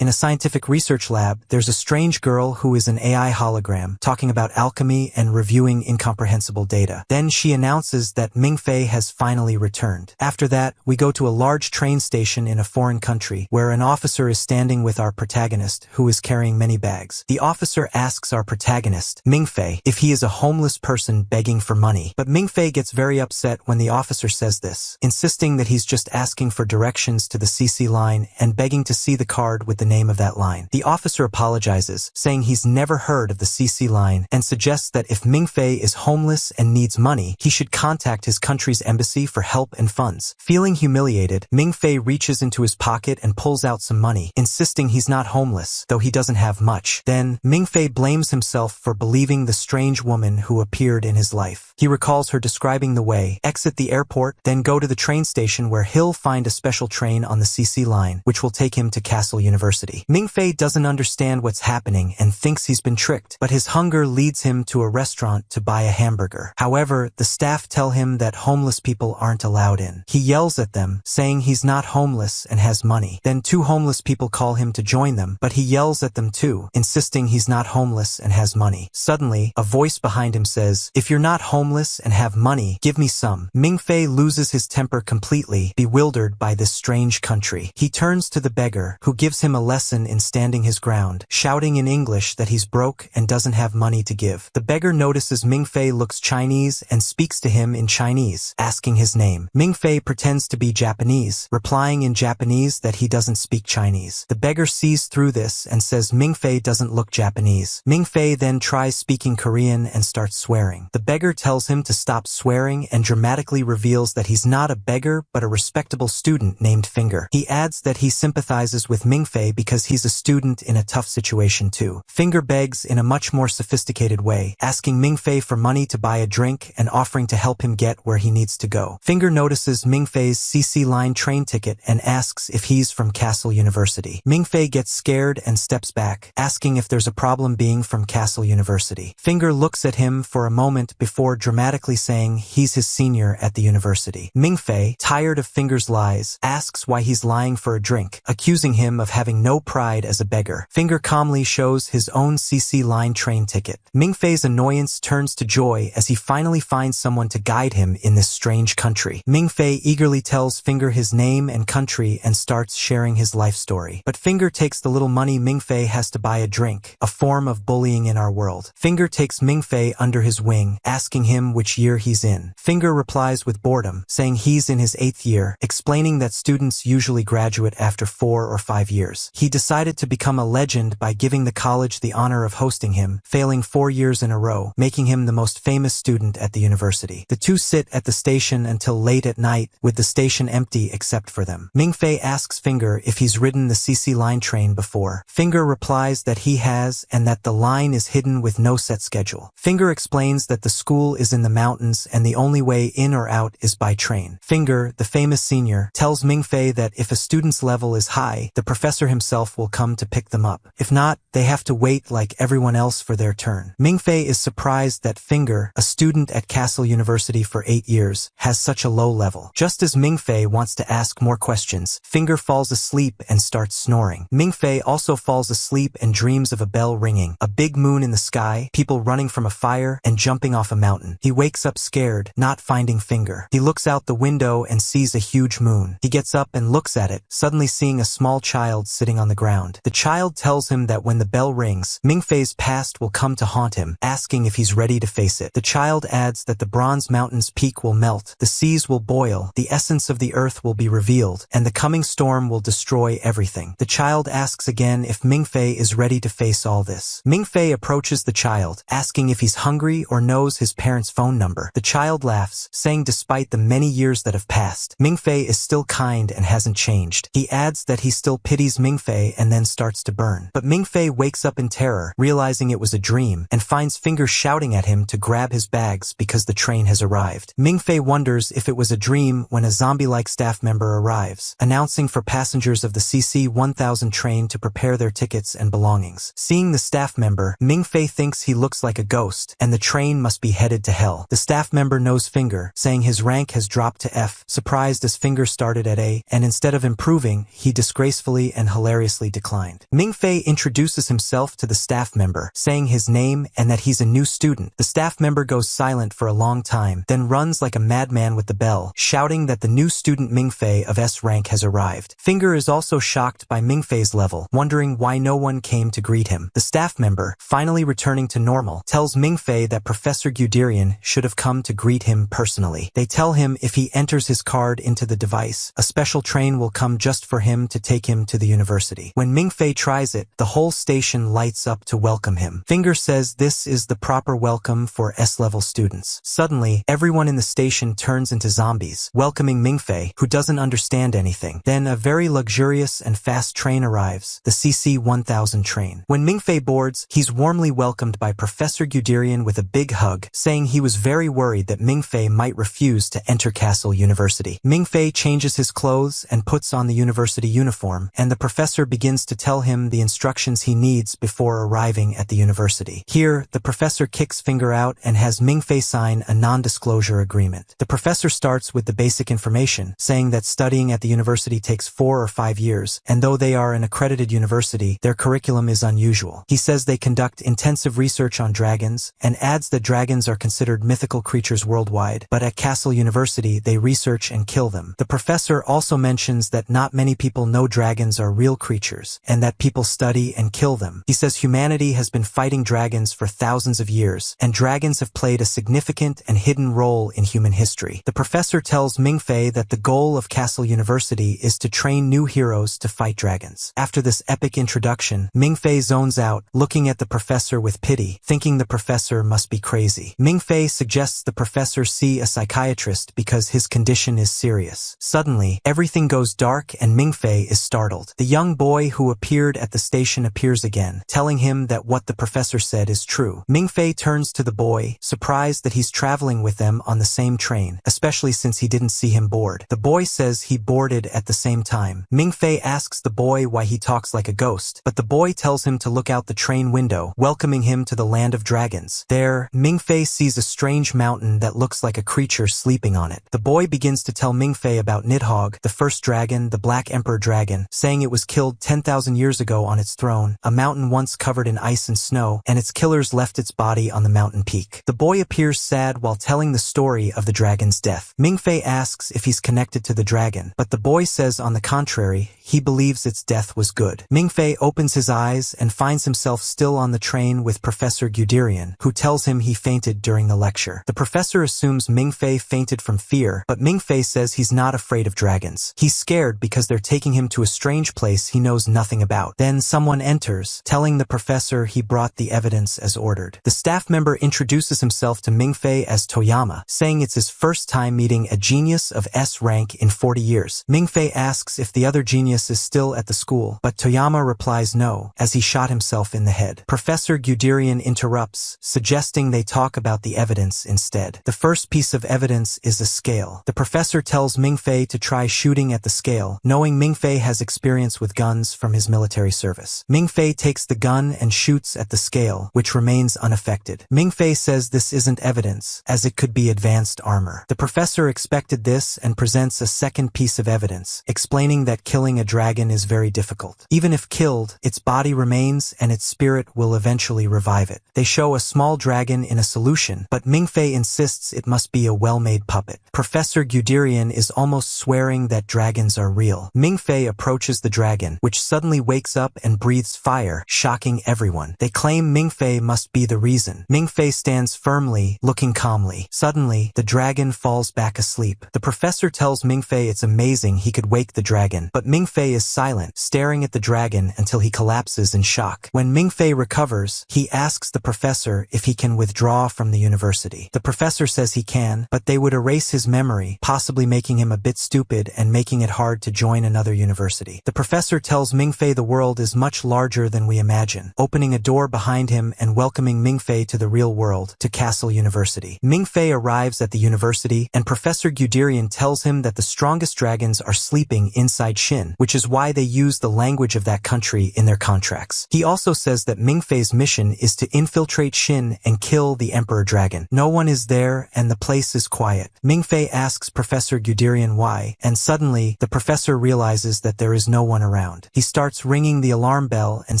In a scientific research lab, there's a strange girl who is an AI hologram, talking about alchemy and reviewing incomprehensible data. Then she announces that Mingfei has finally returned. After that, we go to a large train station in a foreign country, where an officer is standing with our protagonist, who is carrying many bags. The officer asks our protagonist, Mingfei, if he is a homeless person begging for money. But Mingfei gets very upset when the officer says this, insisting that he's just asking for directions to the CC line and begging to see the card with the name of that line. The officer apologizes, saying he's never heard of the CC line and suggests that if Mingfei is homeless and needs money, he should contact his country's embassy for help and funds. Feeling humiliated, Mingfei reaches into his pocket and pulls out some money, insisting he's not homeless, though he doesn't have much. Then, Mingfei blames himself for believing the strange woman who appeared in his life. He recalls her describing the way, exit the airport, then go to the train station where he'll find a special train on the CC line, which will take him to Castle University. Mingfei doesn't understand what's happening and thinks he's been tricked, but his hunger leads him to a restaurant to buy a hamburger. However, the staff tell him that homeless people aren't allowed in. He yells at them, saying he's not homeless and has money. Then two homeless people call him to join them, but he yells at them too, insisting he's not homeless and has money. Suddenly, a voice behind him says, if you're not homeless and have money, give me some. Mingfei loses his temper completely, bewildered by this strange country. He turns to the beggar, who gives him a lesson in standing his ground, shouting in English that he's broke and doesn't have money to give. The beggar notices Mingfei looks Chinese and speaks to him in Chinese, asking his name. Mingfei pretends to be Japanese, replying in Japanese that he doesn't speak Chinese. The beggar sees through this and says Mingfei doesn't look Japanese. Mingfei then tries speaking Korean and starts swearing. The beggar tells him to stop swearing and dramatically reveals that he's not a beggar but a respectable student named Finger. He adds that he sympathizes with Mingfei because he's a student in a tough situation too. Finger begs in a much more sophisticated way, asking Mingfei for money to buy a drink and offering to help him get where he needs to go. Finger notices Mingfei's CC line train ticket and asks if he's from Castle University. Mingfei gets scared and steps back, asking if there's a problem being from Castle University. Finger looks at him for a moment before dramatically saying he's his senior at the university. Mingfei, tired of Finger's lies, asks why he's lying for a drink, accusing him of having no pride as a beggar. Finger calmly shows his own CC line train ticket. Mingfei's annoyance turns to joy as he finally finds someone to guide him in this strange country. Mingfei eagerly tells Finger his name and country and starts sharing his life story. But Finger takes the little money Mingfei has to buy a drink, a form of bullying in our world. Finger takes Mingfei under his wing, asking him which year he's in. Finger replies with boredom, saying he's in his 8th year, explaining that students usually graduate after 4 or 5 years. He decided to become a legend by giving the college the honor of hosting him, failing 4 years in a row, making him the most famous student at the university. The two sit at the station until late at night, with the station empty except for them. Mingfei asks Finger if he's ridden the CC line train before. Finger replies that he has and that the line is hidden with no set schedule. Finger explains that the school is in the mountains and the only way in or out is by train. Finger, the famous senior, tells Mingfei that if a student's level is high, the professor himself will come to pick them up. If not, they have to wait like everyone else for their turn. Mingfei is surprised that Finger, a student at Castle University for 8 years, has such a low level. Just as Mingfei wants to ask more questions, Finger falls asleep and starts snoring. Mingfei also falls asleep and dreams of a bell ringing, a big moon in the sky, people running from a fire, and jumping off a mountain. He wakes up scared, not finding Finger. He looks out the window and sees a huge moon. He gets up and looks at it, suddenly seeing a small child sitting on the ground. The child tells him that when the bell rings, Mingfei's past will come to haunt him, asking if he's ready to face it. The child adds that the Bronze Mountain's peak will melt, the seas will boil, the essence of the earth will be revealed, and the coming storm will destroy everything. The child asks again if Mingfei is ready to face all this. Mingfei approaches the child, asking if he's hungry or knows his parents' phone number. The child laughs, saying despite the many years that have passed, Mingfei is still kind and hasn't changed. He adds that he still pities Mingfei and then starts to burn. But Mingfei wakes up in terror, realizing it was a dream, and finds Finger shouting at him to grab his bags because the train has arrived. Mingfei wonders if it was a dream when a zombie-like staff member arrives, announcing for passengers of the CC 1000 train to prepare their tickets and belongings. Seeing the staff member, Mingfei thinks he looks like a ghost, and the train must be headed to hell. The staff member knows Finger, saying his rank has dropped to F, surprised as Finger started at A, and instead of improving, he disgracefully and hilariously hilariously declined. Mingfei introduces himself to the staff member, saying his name and that he's a new student. The staff member goes silent for a long time, then runs like a madman with the bell, shouting that the new student Mingfei of S rank has arrived. Finger is also shocked by Mingfei's level, wondering why no one came to greet him. The staff member, finally returning to normal, tells Mingfei that Professor Guderian should have come to greet him personally. They tell him if he enters his card into the device, a special train will come just for him to take him to the university. When Mingfei tries it, the whole station lights up to welcome him. Finger says this is the proper welcome for S-level students. Suddenly, everyone in the station turns into zombies, welcoming Mingfei, who doesn't understand anything. Then a very luxurious and fast train arrives, the CC-1000 train. When Mingfei boards, he's warmly welcomed by Professor Guderian with a big hug, saying he was very worried that Mingfei might refuse to enter Castle University. Mingfei changes his clothes and puts on the university uniform, and the professor begins to tell him the instructions he needs before arriving at the university. Here, the professor kicks Finger out and has Mingfei sign a non-disclosure agreement. The professor starts with the basic information, saying that studying at the university takes 4 or 5 years, and though they are an accredited university, their curriculum is unusual. He says they conduct intensive research on dragons, and adds that dragons are considered mythical creatures worldwide, but at Castle University they research and kill them. The professor also mentions that not many people know dragons are real creatures, and that people study and kill them. He says humanity has been fighting dragons for thousands of years, and dragons have played a significant and hidden role in human history. The professor tells Mingfei that the goal of Castle University is to train new heroes to fight dragons. After this epic introduction, Mingfei zones out, looking at the professor with pity, thinking the professor must be crazy. Mingfei suggests the professor see a psychiatrist because his condition is serious. Suddenly, everything goes dark and Mingfei is startled. The young boy who appeared at the station appears again, telling him that what the professor said is true. Mingfei turns to the boy, surprised that he's traveling with them on the same train, especially since he didn't see him board. The boy says he boarded at the same time. Mingfei asks the boy why he talks like a ghost, but the boy tells him to look out the train window, welcoming him to the land of dragons. There, Mingfei sees a strange mountain that looks like a creature sleeping on it. The boy begins to tell Mingfei about Nidhogg, the first dragon, the Black Emperor dragon, saying it was killed 10,000 years ago on its throne, a mountain once covered in ice and snow, and its killers left its body on the mountain peak. The boy appears sad while telling the story of the dragon's death. Mingfei asks if he's connected to the dragon, but the boy says on the contrary, he believes its death was good. Mingfei opens his eyes and finds himself still on the train with Professor Guderian, who tells him he fainted during the lecture. The professor assumes Mingfei fainted from fear, but Mingfei says he's not afraid of dragons. He's scared because they're taking him to a strange place he knows nothing about. Then someone enters, telling the professor he brought the evidence as ordered. The staff member introduces himself to Mingfei as Toyama, saying it's his first time meeting a genius of S rank in 40 years. Mingfei asks if the other genius is still at the school, but Toyama replies no, as he shot himself in the head. Professor Guderian interrupts, suggesting they talk about the evidence instead. The first piece of evidence is a scale. The professor tells Mingfei to try shooting at the scale, knowing Mingfei has experience with guns from his military service. Mingfei takes the gun and shoots at the scale, which remains unaffected. Mingfei says this isn't evidence, as it could be advanced armor. The professor expected this and presents a second piece of evidence, explaining that killing a dragon is very difficult. Even if killed, its body remains and its spirit will eventually revive it. They show a small dragon in a solution, but Mingfei insists it must be a well-made puppet. Professor Guderian is almost swearing that dragons are real. Mingfei approaches the dragon, which suddenly wakes up and breathes fire, shocking everyone. They claim Mingfei must be the reason. Mingfei stands firmly, looking calmly. Suddenly, the dragon falls back asleep. The professor tells Mingfei it's amazing he could wake the dragon, but Mingfei is silent, staring at the dragon until he collapses in shock. When Mingfei recovers, he asks the professor if he can withdraw from the university. The professor says he can, but they would erase his memory, possibly making him a bit stupid and making it hard to join another university. The professor tells Mingfei the world is much larger than we imagine, opening a door behind him and welcoming Mingfei to the real world, to Castle University. Mingfei arrives at the university, and Professor Guderian tells him that the strongest dragons are sleeping inside Shin, which is why they use the language of that country in their contracts. He also says that Mingfei's mission is to infiltrate Shin and kill the Emperor Dragon. No one is there and the place is quiet. Mingfei asks Professor Guderian why, and suddenly, the professor realizes that there is no one around. He starts ringing the alarm bell and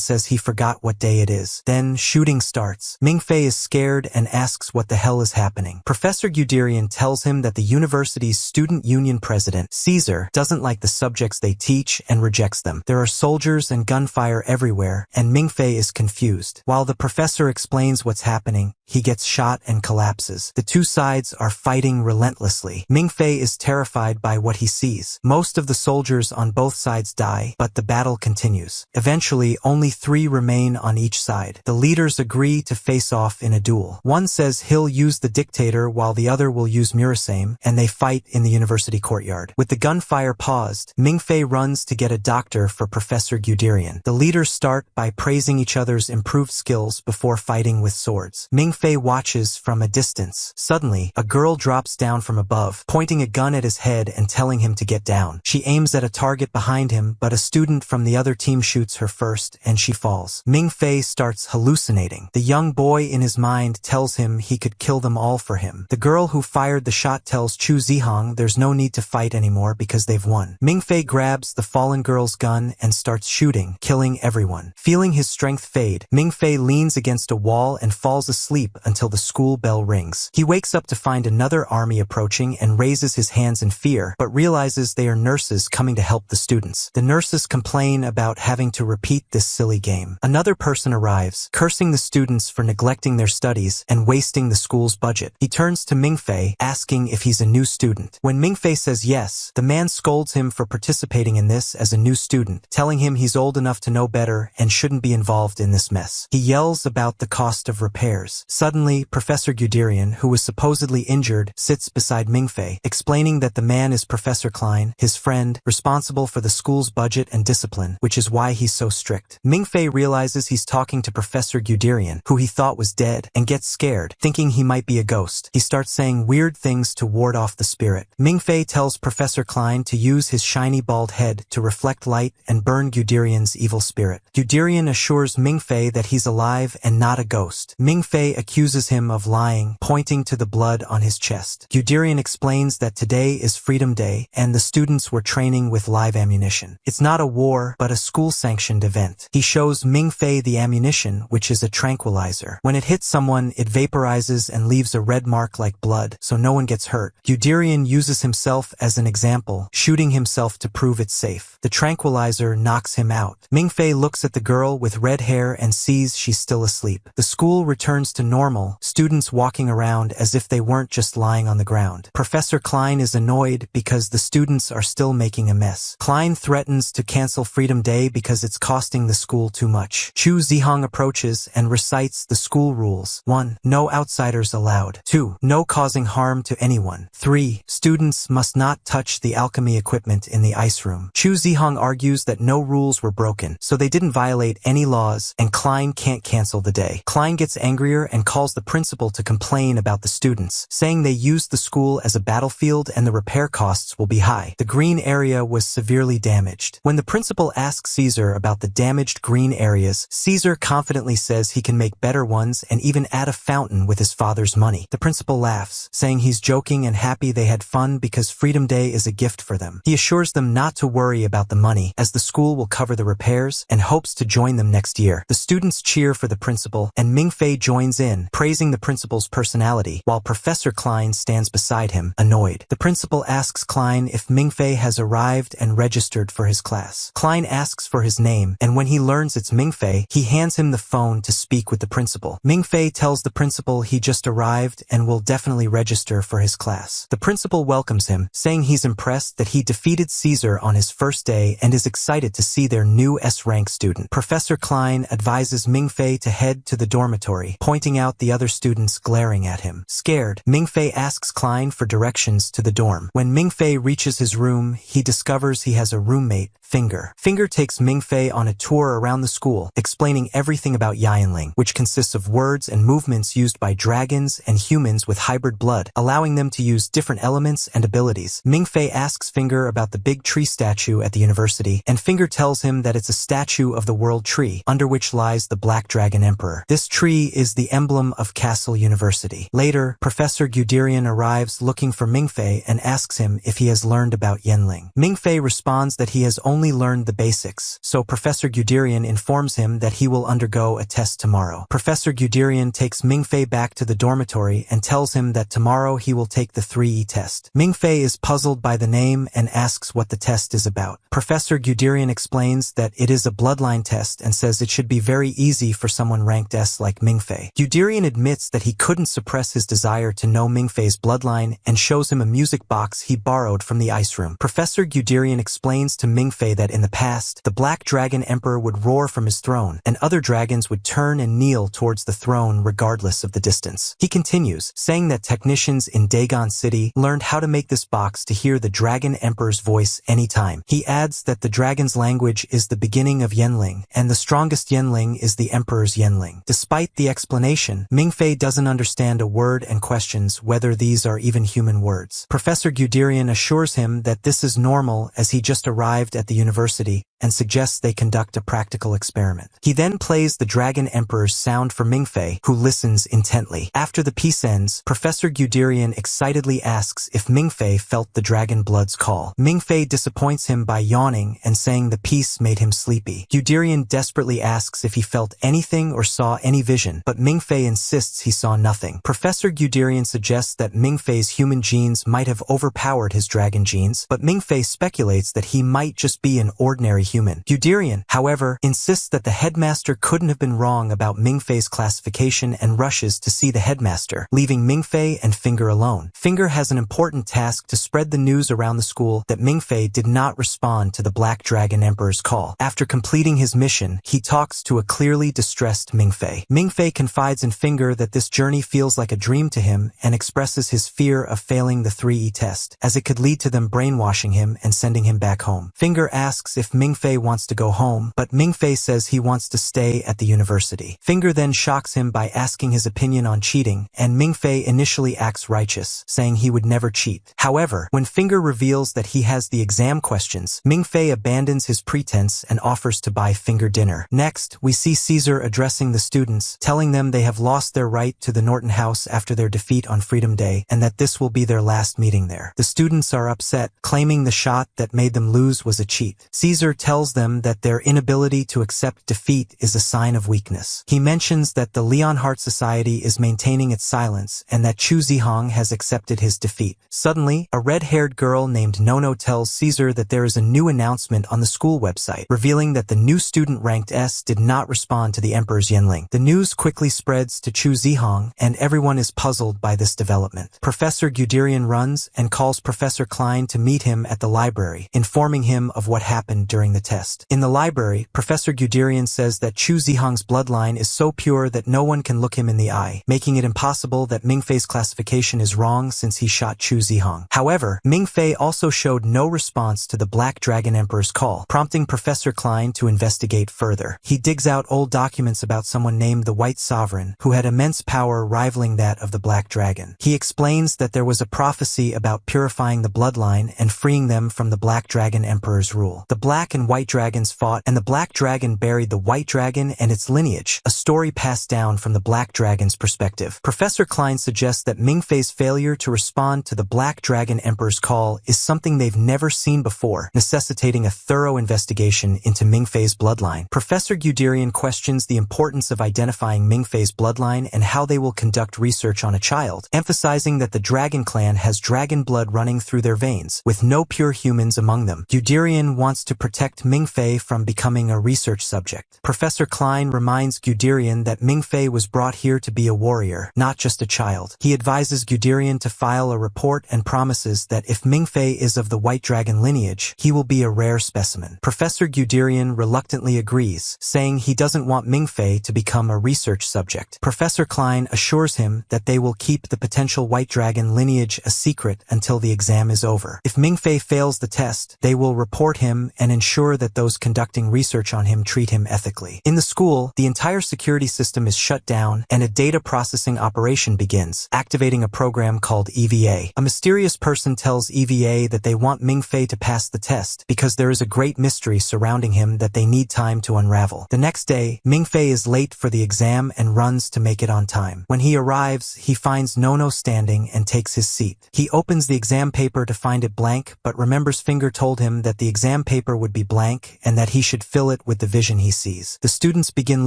says he forgot what day it is. Then, shooting starts. Mingfei is scared and asks what the hell is happening. Professor Guderian tells him that the university's student union president, Caesar, doesn't like the subjects they teach and rejects them. There are soldiers and gunfire everywhere, and Mingfei is confused. While the professor explains what's happening, he gets shot and collapses. The two sides are fighting relentlessly. Mingfei is terrified by what he sees. Most of the soldiers on both sides die, but the battle continues. Eventually, only 3 remain on each side. The leaders agree to face off in a duel. One says he'll use the dictator while the other will use Murasame, and they fight in the university courtyard. With the gunfire paused, Mingfei runs to get a doctor for Professor Guderian. The leaders start by praising each other's improved skills before fighting with swords. Mingfei watches from a distance. Suddenly, a girl drops down from above, pointing a gun at his head and telling him to get down. She aims at a target behind him, but a student from the other team shoots her first, and she falls. Mingfei starts hallucinating. The young boy in his mind tells him he could kill them all for him. The girl who fired the shot tells Chu Zihong there's no need to fight anymore because they've won. Mingfei grabs the fallen girl's gun and starts shooting, killing everyone. Feeling his strength fade, Mingfei leans against a wall and falls asleep until the school bell rings. He wakes up to find another army approaching and raises his hands in fear, but realizes they are nurses coming to help the students. The nurses complain about having to repeat this silly game. Another person arrives, cursing the students for neglecting their studies and wasting the school's budget. He turns to Mingfei, asking if he's a new student. When Mingfei says yes, the man scolds him for participating in this as a new student, telling him he's old enough to know better and shouldn't be involved in this mess. He yells about the cost of repairs. Suddenly, Professor Guderian, who was supposedly injured, sits beside Mingfei, explaining that the man is Professor Klein, his friend, responsible for the school's budget and discipline, which is why he's so strict. Mingfei realizes he's talking to Professor Guderian, who he thought was dead, and gets scared, thinking he might be a ghost. He starts saying weird things to ward off the spirit. Mingfei tells Professor Klein to use his shiny bald head to reflect light and burn Guderian's evil spirit. Guderian assures Mingfei that he's alive and not a ghost. Mingfei accuses him of lying, pointing to the blood on his chest. Guderian explains that today is Freedom Day and the students were training with live ammunition. It's not a war, but a school-sanctioned event. He shows Mingfei the ammunition, which is a tranquilizer. When it hits someone, it vaporizes and leaves a red mark like blood, so no one gets hurt. Guderian uses himself as an example, shooting himself to prove it's safe. The tranquilizer knocks him out. Mingfei looks at the girl with red hair and sees she's still asleep. The school returns to normal, students walking around as if they weren't just lying on the ground. Professor Klein is annoyed because the students are still making a mess. Klein threatens to cancel Freedom Day because it's costing the school too much. Chu Zihong approaches and recites the school rules. 1. No outsiders allowed. 2. No causing harm to anyone. 3. Students must not touch the alchemy equipment in the ice room. Chu Zihong argues that no rules were broken, so they didn't violate any laws, and Klein can't cancel the day. Klein gets angrier and calls the principal to complain about the students, saying they used the school as a battlefield and the repair costs will be high. The green area was severely damaged. When the principal asks Caesar about the damaged green areas, Caesar confidently says he can make better ones and even add a fountain with his father's money. The principal laughs, saying he's joking and happy they had fun because Freedom Day is a gift for them. He assures them not to worry about the money, as the school will cover the repairs, and hopes to join them next year. The students cheer for the principal, and Mingfei joins in, praising the principal's personality, while Professor Klein stands beside him, annoyed. The principal asks Klein if Mingfei has arrived and registered for his class. Klein asks for his name, and when he learns it's Mingfei, he hands him the phone to speak with the principal. Mingfei tells the principal he just arrived and will definitely register for his class. The principal welcomes him, saying he's impressed that he defeated Caesar on his first day and is excited to see their new S-rank student. Professor Klein advises Mingfei to head to the dormitory, pointing out the other students glaring at him. Scared, Mingfei asks Klein for directions to the dorm. When Mingfei reaches his room, he discovers he has a roommate, Finger. Finger takes Mingfei on a tour around the school, explaining everything about Yanling, which consists of words and movements used by dragons and humans with hybrid blood, allowing them to use different elements and abilities. Mingfei asks Finger about the big tree statue at the university, and Finger tells him that it's a statue of the World Tree, under which lies the Black Dragon Emperor. This tree is the emblem of Castle University. Later, Professor Guderian arrives looking for Mingfei and asks him if he has learned about Yanling. Mingfei responds that he has only learned the basics, so Professor Guderian informs him that he will undergo a test tomorrow. Professor Guderian takes Mingfei back to the dormitory and tells him that tomorrow he will take the 3E test. Mingfei is puzzled by the name and asks what the test is about. Professor Guderian explains that it is a bloodline test and says it should be very easy for someone ranked S like Mingfei. Guderian admits that he couldn't suppress his desire to know Mingfei's bloodline and shows him a music box he borrowed from the ice room. Professor Guderian explains to Mingfei that in the past, the Black Dragon Emperor would roar from his throne, and other dragons would turn and kneel towards the throne regardless of the distance. He continues, saying that technicians in Dagon City learned how to make this box to hear the Dragon Emperor's voice anytime. He adds that the dragon's language is the beginning of Yanling, and the strongest Yanling is the Emperor's Yanling. Despite the explanation, Mingfei doesn't understand a word and questions whether these are even human words. Professor Guderian assures him that this is normal as he just arrived at the university and suggests they conduct a practical experiment. He then plays the Dragon Emperor's sound for Mingfei, who listens intently. After the piece ends, Professor Guderian excitedly asks if Mingfei felt the dragon blood's call. Mingfei disappoints him by yawning and saying the piece made him sleepy. Guderian desperately asks if he felt anything or saw any vision, but Mingfei insists he saw nothing. Professor Guderian suggests that Mingfei's human genes might have overpowered his dragon genes, but Mingfei speculates that he might just be an ordinary human. Guderian, however, insists that the headmaster couldn't have been wrong about Mingfei's classification and rushes to see the headmaster, leaving Mingfei and Finger alone. Finger has an important task to spread the news around the school that Mingfei did not respond to the Black Dragon Emperor's call. After completing his mission, he talks to a clearly distressed Mingfei. Mingfei confides in Finger that this journey feels like a dream to him and expresses his fear of failing the 3E test, as it could lead to them brainwashing him and sending him back home. Finger asks if Mingfei wants to go home, but Mingfei says he wants to stay at the university. Finger then shocks him by asking his opinion on cheating, and Mingfei initially acts righteous, saying he would never cheat. However, when Finger reveals that he has the exam questions, Mingfei abandons his pretense and offers to buy Finger dinner. Next, we see Caesar addressing the students, telling them they have lost their right to the Norton House after their defeat on Freedom Day, and that this will be their last meeting there. The students are upset, claiming the shot that made them lose was a cheat. Caesar tells them that their inability to accept defeat is a sign of weakness. He mentions that the Leonhardt Society is maintaining its silence and that Chu Zihong has accepted his defeat. Suddenly, a red-haired girl named Nono tells Caesar that there is a new announcement on the school website, revealing that the new student ranked S did not respond to the Emperor's Yanling. The news quickly spreads to Chu Zihong, and everyone is puzzled by this development. Professor Guderian runs and calls Professor Klein to meet him at the library, informing him of what happened during the test. In the library, Professor Guderian says that Chu Zihong's bloodline is so pure that no one can look him in the eye, making it impossible that Mingfei's classification is wrong since he shot Chu Zihong. However, Mingfei also showed no response to the Black Dragon Emperor's call, prompting Professor Klein to investigate further. He digs out old documents about someone named the White Sovereign, who had immense power rivaling that of the Black Dragon. He explains that there was a prophecy about purifying the bloodline and freeing them from the Black Dragon Emperor's rule. The Black and White Dragons fought, and the Black Dragon buried the White Dragon and its lineage, a story passed down from the Black Dragon's perspective. Professor Klein suggests that Mingfei's failure to respond to the Black Dragon Emperor's call is something they've never seen before, necessitating a thorough investigation into Mingfei's bloodline. Professor Guderian questions the importance of identifying Mingfei's bloodline and how they will conduct research on a child, emphasizing that the Dragon Clan has dragon blood running through their veins, with no pure humans among them. Guderian wants to protect Mingfei from becoming a research subject. Professor Klein reminds Guderian that Mingfei was brought here to be a warrior, not just a child. He advises Guderian to file a report and promises that if Mingfei is of the White Dragon lineage, he will be a rare specimen. Professor Guderian reluctantly agrees, saying he doesn't want Mingfei to become a research subject. subject. Professor Klein assures him that they will keep the potential white dragon lineage a secret until the exam is over. If Mingfei fails the test, they will report him and ensure that those conducting research on him treat him ethically. In the school, the entire security system is shut down and a data processing operation begins, activating a program called EVA. A mysterious person tells EVA that they want Mingfei to pass the test because there is a great mystery surrounding him that they need time to unravel. The next day, Mingfei is late for the exam and runs to make it on time. When he arrives, he finds Nono standing and takes his seat. He opens the exam paper to find it blank, but remembers Finger told him that the exam paper would be blank and that he should fill it with the vision he sees. The students begin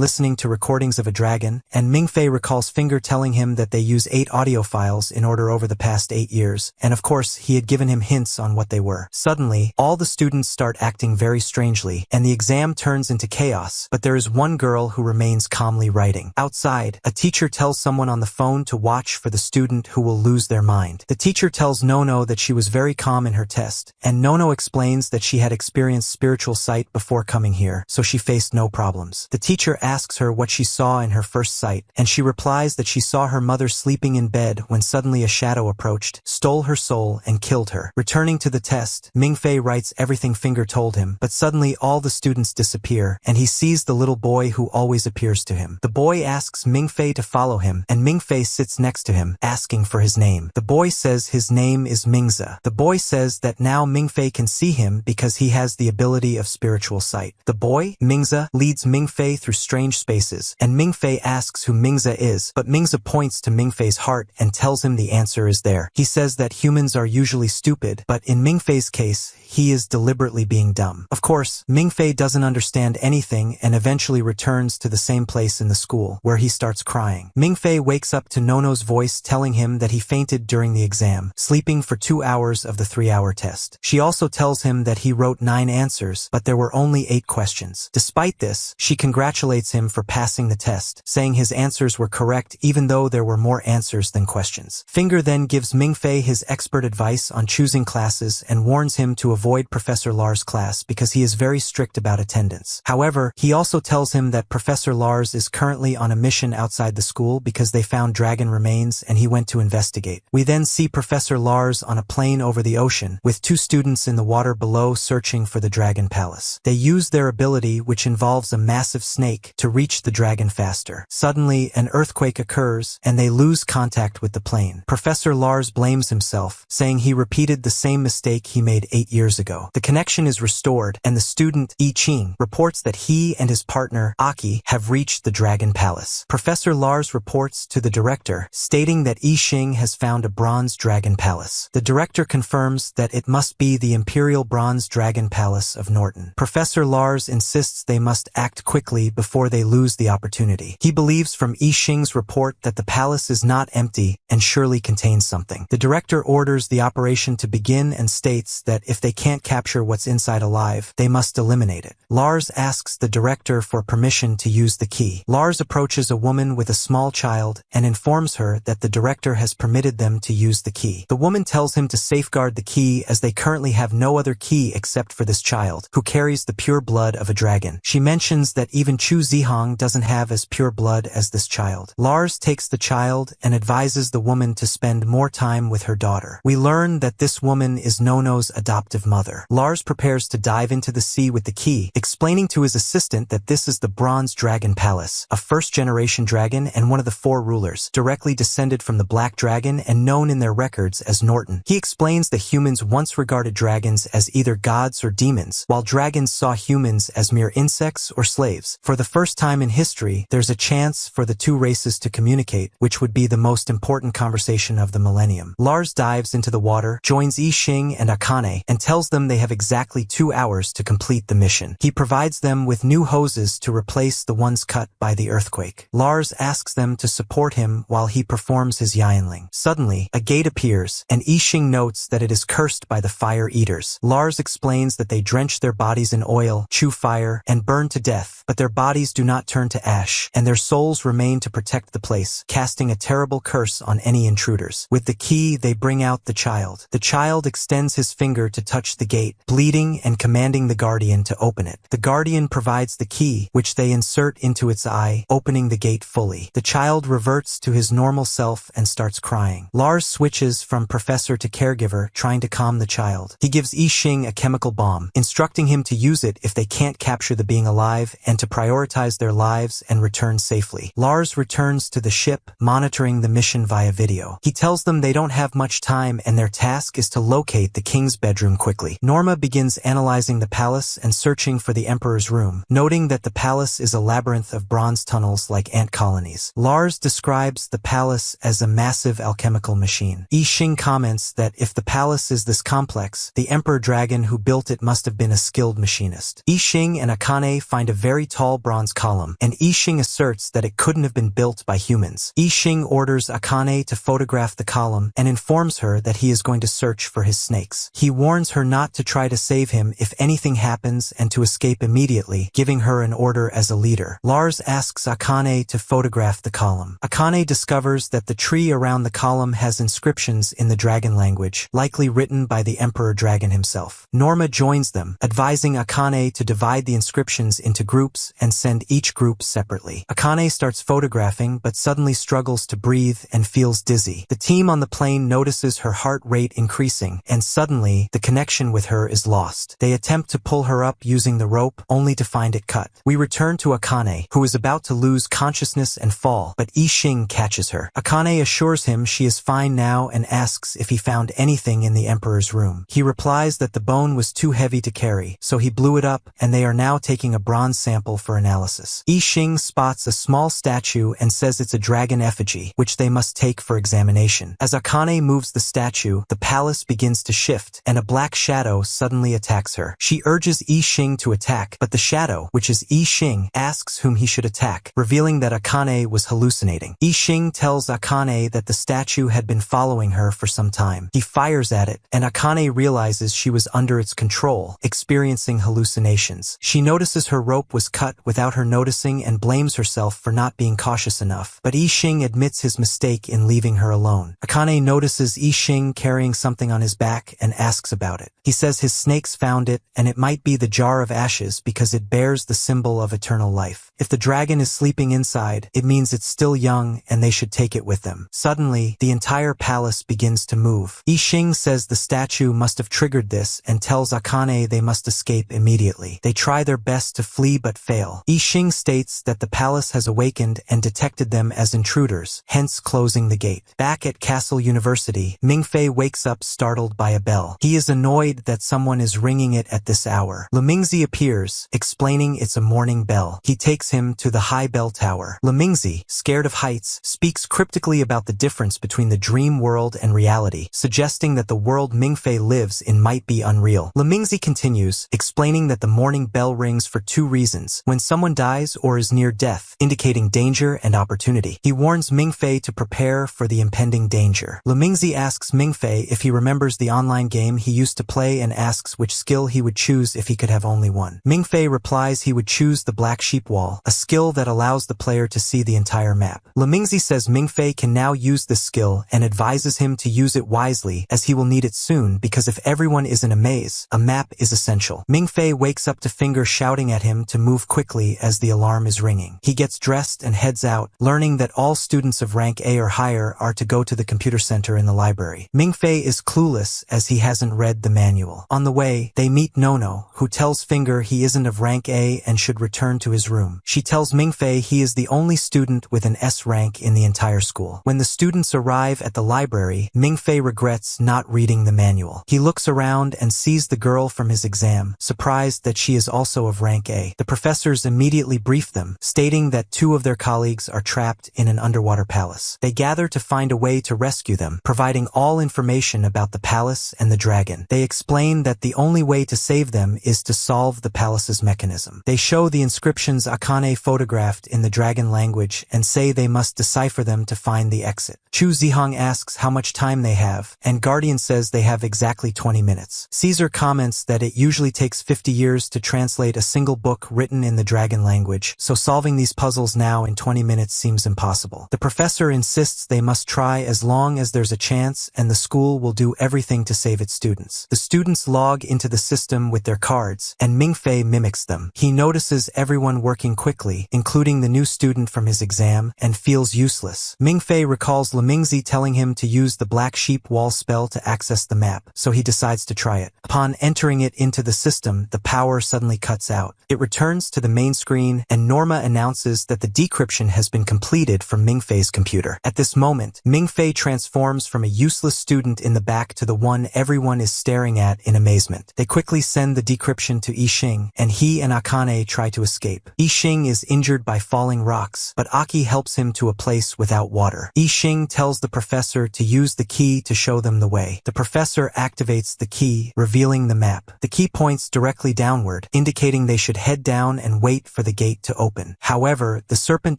listening to recordings of a dragon, and Mingfei recalls Finger telling him that they use 8 audio files in order over the past 8 years, and of course he had given him hints on what they were. Suddenly, all the students start acting very strangely, and the exam turns into chaos, but there is one girl who remains calmly writing. Outside, a teacher tells someone on the phone to watch for the student who will lose their mind. The teacher tells Nono that she was very calm in her test, and Nono explains that she had experienced spiritual sight before coming here, so she faced no problems. The teacher asks her what she saw in her first sight, and she replies that she saw her mother sleeping in bed when suddenly a shadow approached, stole her soul, and killed her. Returning to the test, Mingfei writes everything Finger told him, but suddenly all the students disappear, and he sees the little boy who always appears to him. The boy asks Mingfei to follow him, and Mingfei sits next to him, asking for his name. The boy says his name is Mingza. The boy says that now Mingfei can see him because he has the ability of spiritual sight. The boy, Mingza, leads Mingfei through strange spaces, and Mingfei asks who Mingza is, but Mingza points to Mingfei's heart and tells him the answer is there. He says that humans are usually stupid, but in Mingfei's case, he is deliberately being dumb. Of course, Mingfei doesn't understand anything and eventually returns to the same place in the school, where he starts crying. Mingfei wakes up to Nono's voice telling him that he fainted during the exam, sleeping for 2 hours of the 3-hour test. She also tells him that he wrote 9 answers, but there were only 8 questions. Despite this, she congratulates him for passing the test, saying his answers were correct even though there were more answers than questions. Finger then gives Mingfei his expert advice on choosing classes and warns him to avoid Professor Lars' class because he is very strict about attendance. However, he also tells him that Professor Lars is currently on a mission outside the school because they found dragon remains and he went to investigate. We then see Professor Lars on a plane over the ocean, with 2 students in the water below searching for the dragon palace. They use their ability, which involves a massive snake, to reach the dragon faster. Suddenly, an earthquake occurs, and they lose contact with the plane. Professor Lars blames himself, saying he repeated the same mistake he made 8 years ago. The connection is restored, and the student, I Ching, reports that he and his partner, Aki, have reached the dragon palace. Professor Lars reports to the director, stating that I Ching has found a bronze dragon palace. The director confirms that it must be the Imperial Bronze Dragon Palace of Norton. Professor Lars insists they must act quickly before they lose the opportunity. He believes from I Ching's report that the palace is not empty and surely contains something. The director orders the operation to begin and states that if they can't capture what's inside alive, they must eliminate it. Lars asks the director for permission to use the key. Lars approaches a woman with a small child and informs her that the director has permitted them to use the key. The woman tells him to safeguard the key as they currently have no other key except for this child, who carries the pure blood of a dragon. She mentions that even Chu Zihong doesn't have as pure blood as this child. Lars takes the child and advises the woman to spend more time with her daughter. We learn that this woman is Nono's adoptive mother. Lars prepares to dive into the sea with the key, explaining to his assistant that this is the Bronze Dragon Palace, a first-generation dragon and one of the 4 rulers, directly descended from the Black Dragon and known in their records as Norton. He explains that humans once regarded dragons as either gods or demons, while dragons saw humans as mere insects or slaves. For the first time in history, there's a chance for the 2 races to communicate, which would be the most important conversation of the millennium. Lars dives into the water, joins I Ching and Akane, and tells them they have exactly 2 hours to complete the mission. He provides them with new hoses to replace the ones cut by the earthquake. Lars asks them to support him while he performs his Yianling. Suddenly, a gate appears, and I Ching notes that it is cursed by the fire eaters. Lars explains that they drench their bodies in oil, chew fire, and burn to death, but their bodies do not turn to ash, and their souls remain to protect the place, casting a terrible curse on any intruders. With the key, they bring out the child. The child extends his finger to touch the gate, bleeding and commanding the guardian to open it. The guardian provides the key, which they insert into its eye, opening the gate gate fully. The child reverts to his normal self and starts crying. Lars switches from professor to caregiver, trying to calm the child. He gives Yixing a chemical bomb, instructing him to use it if they can't capture the being alive and to prioritize their lives and return safely. Lars returns to the ship, monitoring the mission via video. He tells them they don't have much time and their task is to locate the king's bedroom quickly. Norma begins analyzing the palace and searching for the emperor's room, noting that the palace is a labyrinth of bronze tunnels like ant colonies. Lars describes the palace as a massive alchemical machine. Yixing comments that if the palace is this complex, the emperor dragon who built it must have been a skilled machinist. Yixing and Akane find a very tall bronze column, and Yixing asserts that it couldn't have been built by humans. Yixing orders Akane to photograph the column and informs her that he is going to search for his snakes. He warns her not to try to save him if anything happens and to escape immediately, giving her an order as a leader. Lars asks Akane to photograph the column. Akane discovers that the tree around the column has inscriptions in the dragon language, likely written by the emperor dragon himself. Norma joins them, advising Akane to divide the inscriptions into groups and send each group separately. Akane starts photographing but suddenly struggles to breathe and feels dizzy. The team on the plane notices her heart rate increasing, and suddenly the connection with her is lost. They attempt to pull her up using the rope, only to find it cut. We return to Akane, who is about to lose consciousness and fall, but Yixing catches her. Akane assures him she is fine now and asks if he found anything in the emperor's room. He replies that the bone was too heavy to carry, so he blew it up, and they are now taking a bronze sample for analysis. Yixing spots a small statue and says it's a dragon effigy, which they must take for examination. As Akane moves the statue, the palace begins to shift, and a black shadow suddenly attacks her. She urges Yixing to attack, but the shadow, which is Yixing, asks whom he should attack, revealing that Akane was hallucinating. Yixing tells Akane that the statue had been following her for some time. He fires at it, and Akane realizes she was under its control, experiencing hallucinations. She notices her rope was cut without her noticing and blames herself for not being cautious enough, but Yixing admits his mistake in leaving her alone. Akane notices Yixing carrying something on his back and asks about it. He says his snakes found it, and it might be the jar of ashes because it bears the symbol of eternal life. If the dragon is sleeping inside, it means it's still young and they should take it with them. Suddenly, the entire palace begins to move. Yixing says the statue must have triggered this and tells Akane they must escape immediately. They try their best to flee but fail. Yixing states that the palace has awakened and detected them as intruders, hence closing the gate. Back at Castle University, Mingfei wakes up startled by a bell. He is annoyed that someone is ringing it at this hour. Lemingzi appears, explaining it's a morning bell. He takes him to the high bell tower. Lemingzi, scared of heights, speaks cryptically about the difference between the dream world and reality, suggesting that the world Mingfei lives in might be unreal. Lemingzi continues, explaining that the morning bell rings for two reasons: when someone dies or is near death, indicating danger and opportunity. He warns Mingfei to prepare for the impending danger. Lemingzi asks Mingfei if he remembers the online game he used to play and asks which skill he would choose if he could have only one. Mingfei replies he would choose the black sheep wall, a skill that allows the player to see the entire map. Lemingzi says Mingfei can now use this skill and advises him to use it wisely as he will need it soon because if everyone is in a maze, a map is essential. Mingfei wakes up to Finger shouting at him to move quickly as the alarm is ringing. He gets dressed and heads out, learning that all students of rank A or higher are to go to the computer center in the library. Mingfei is clueless as he hasn't read the manual. On the way, they meet Nono, who tells Finger he isn't of rank A and should return to his room. She tells Mingfei he is the only student with an S rank in the entire school. When the students arrive at the library, Mingfei regrets not reading the manual. He looks around and sees the girl from his exam, surprised that she is also of rank A. The professors immediately brief them, stating that two of their colleagues are trapped in an underwater palace. They gather to find a way to rescue them, providing all information about the palace and the dragon. They explain that the only way to save them is to solve the palace's mechanism. They show the inscriptions Akane photographed in the dragon language and say they must decipher them to find the exit. Chu Zihong asks how much time they have, and Guardian says they have exactly 20 minutes. Caesar comments that it usually takes 50 years to translate a single book written in the dragon language, so solving these puzzles now in 20 minutes seems impossible. The professor insists they must try as long as there's a chance, and the school will do everything to save its students. The students log into the system with their cards, and Mingfei mimics them. He notices everyone working quickly, including the new student from his exam, and feels useless. Mingfei recalls Lemingzi telling him to use the black sheep wall spell to access the map, so he decides to try it. Upon entering it into the system, the power suddenly cuts out. It returns to the main screen, and Norma announces that the decryption has been completed from Mingfei's computer. At this moment, Mingfei transforms from a useless student in the back to the one everyone is staring at in amazement. They quickly send the decryption to Yixing, and he and Akane try to escape. Yixing is injured by falling rocks, but Aki helps him to a place without water. Yixing tells the professor to use the key to show them the way. The professor activates the key, revealing the map. The key points directly downward, indicating they should head down and wait for the gate to open. However, the serpent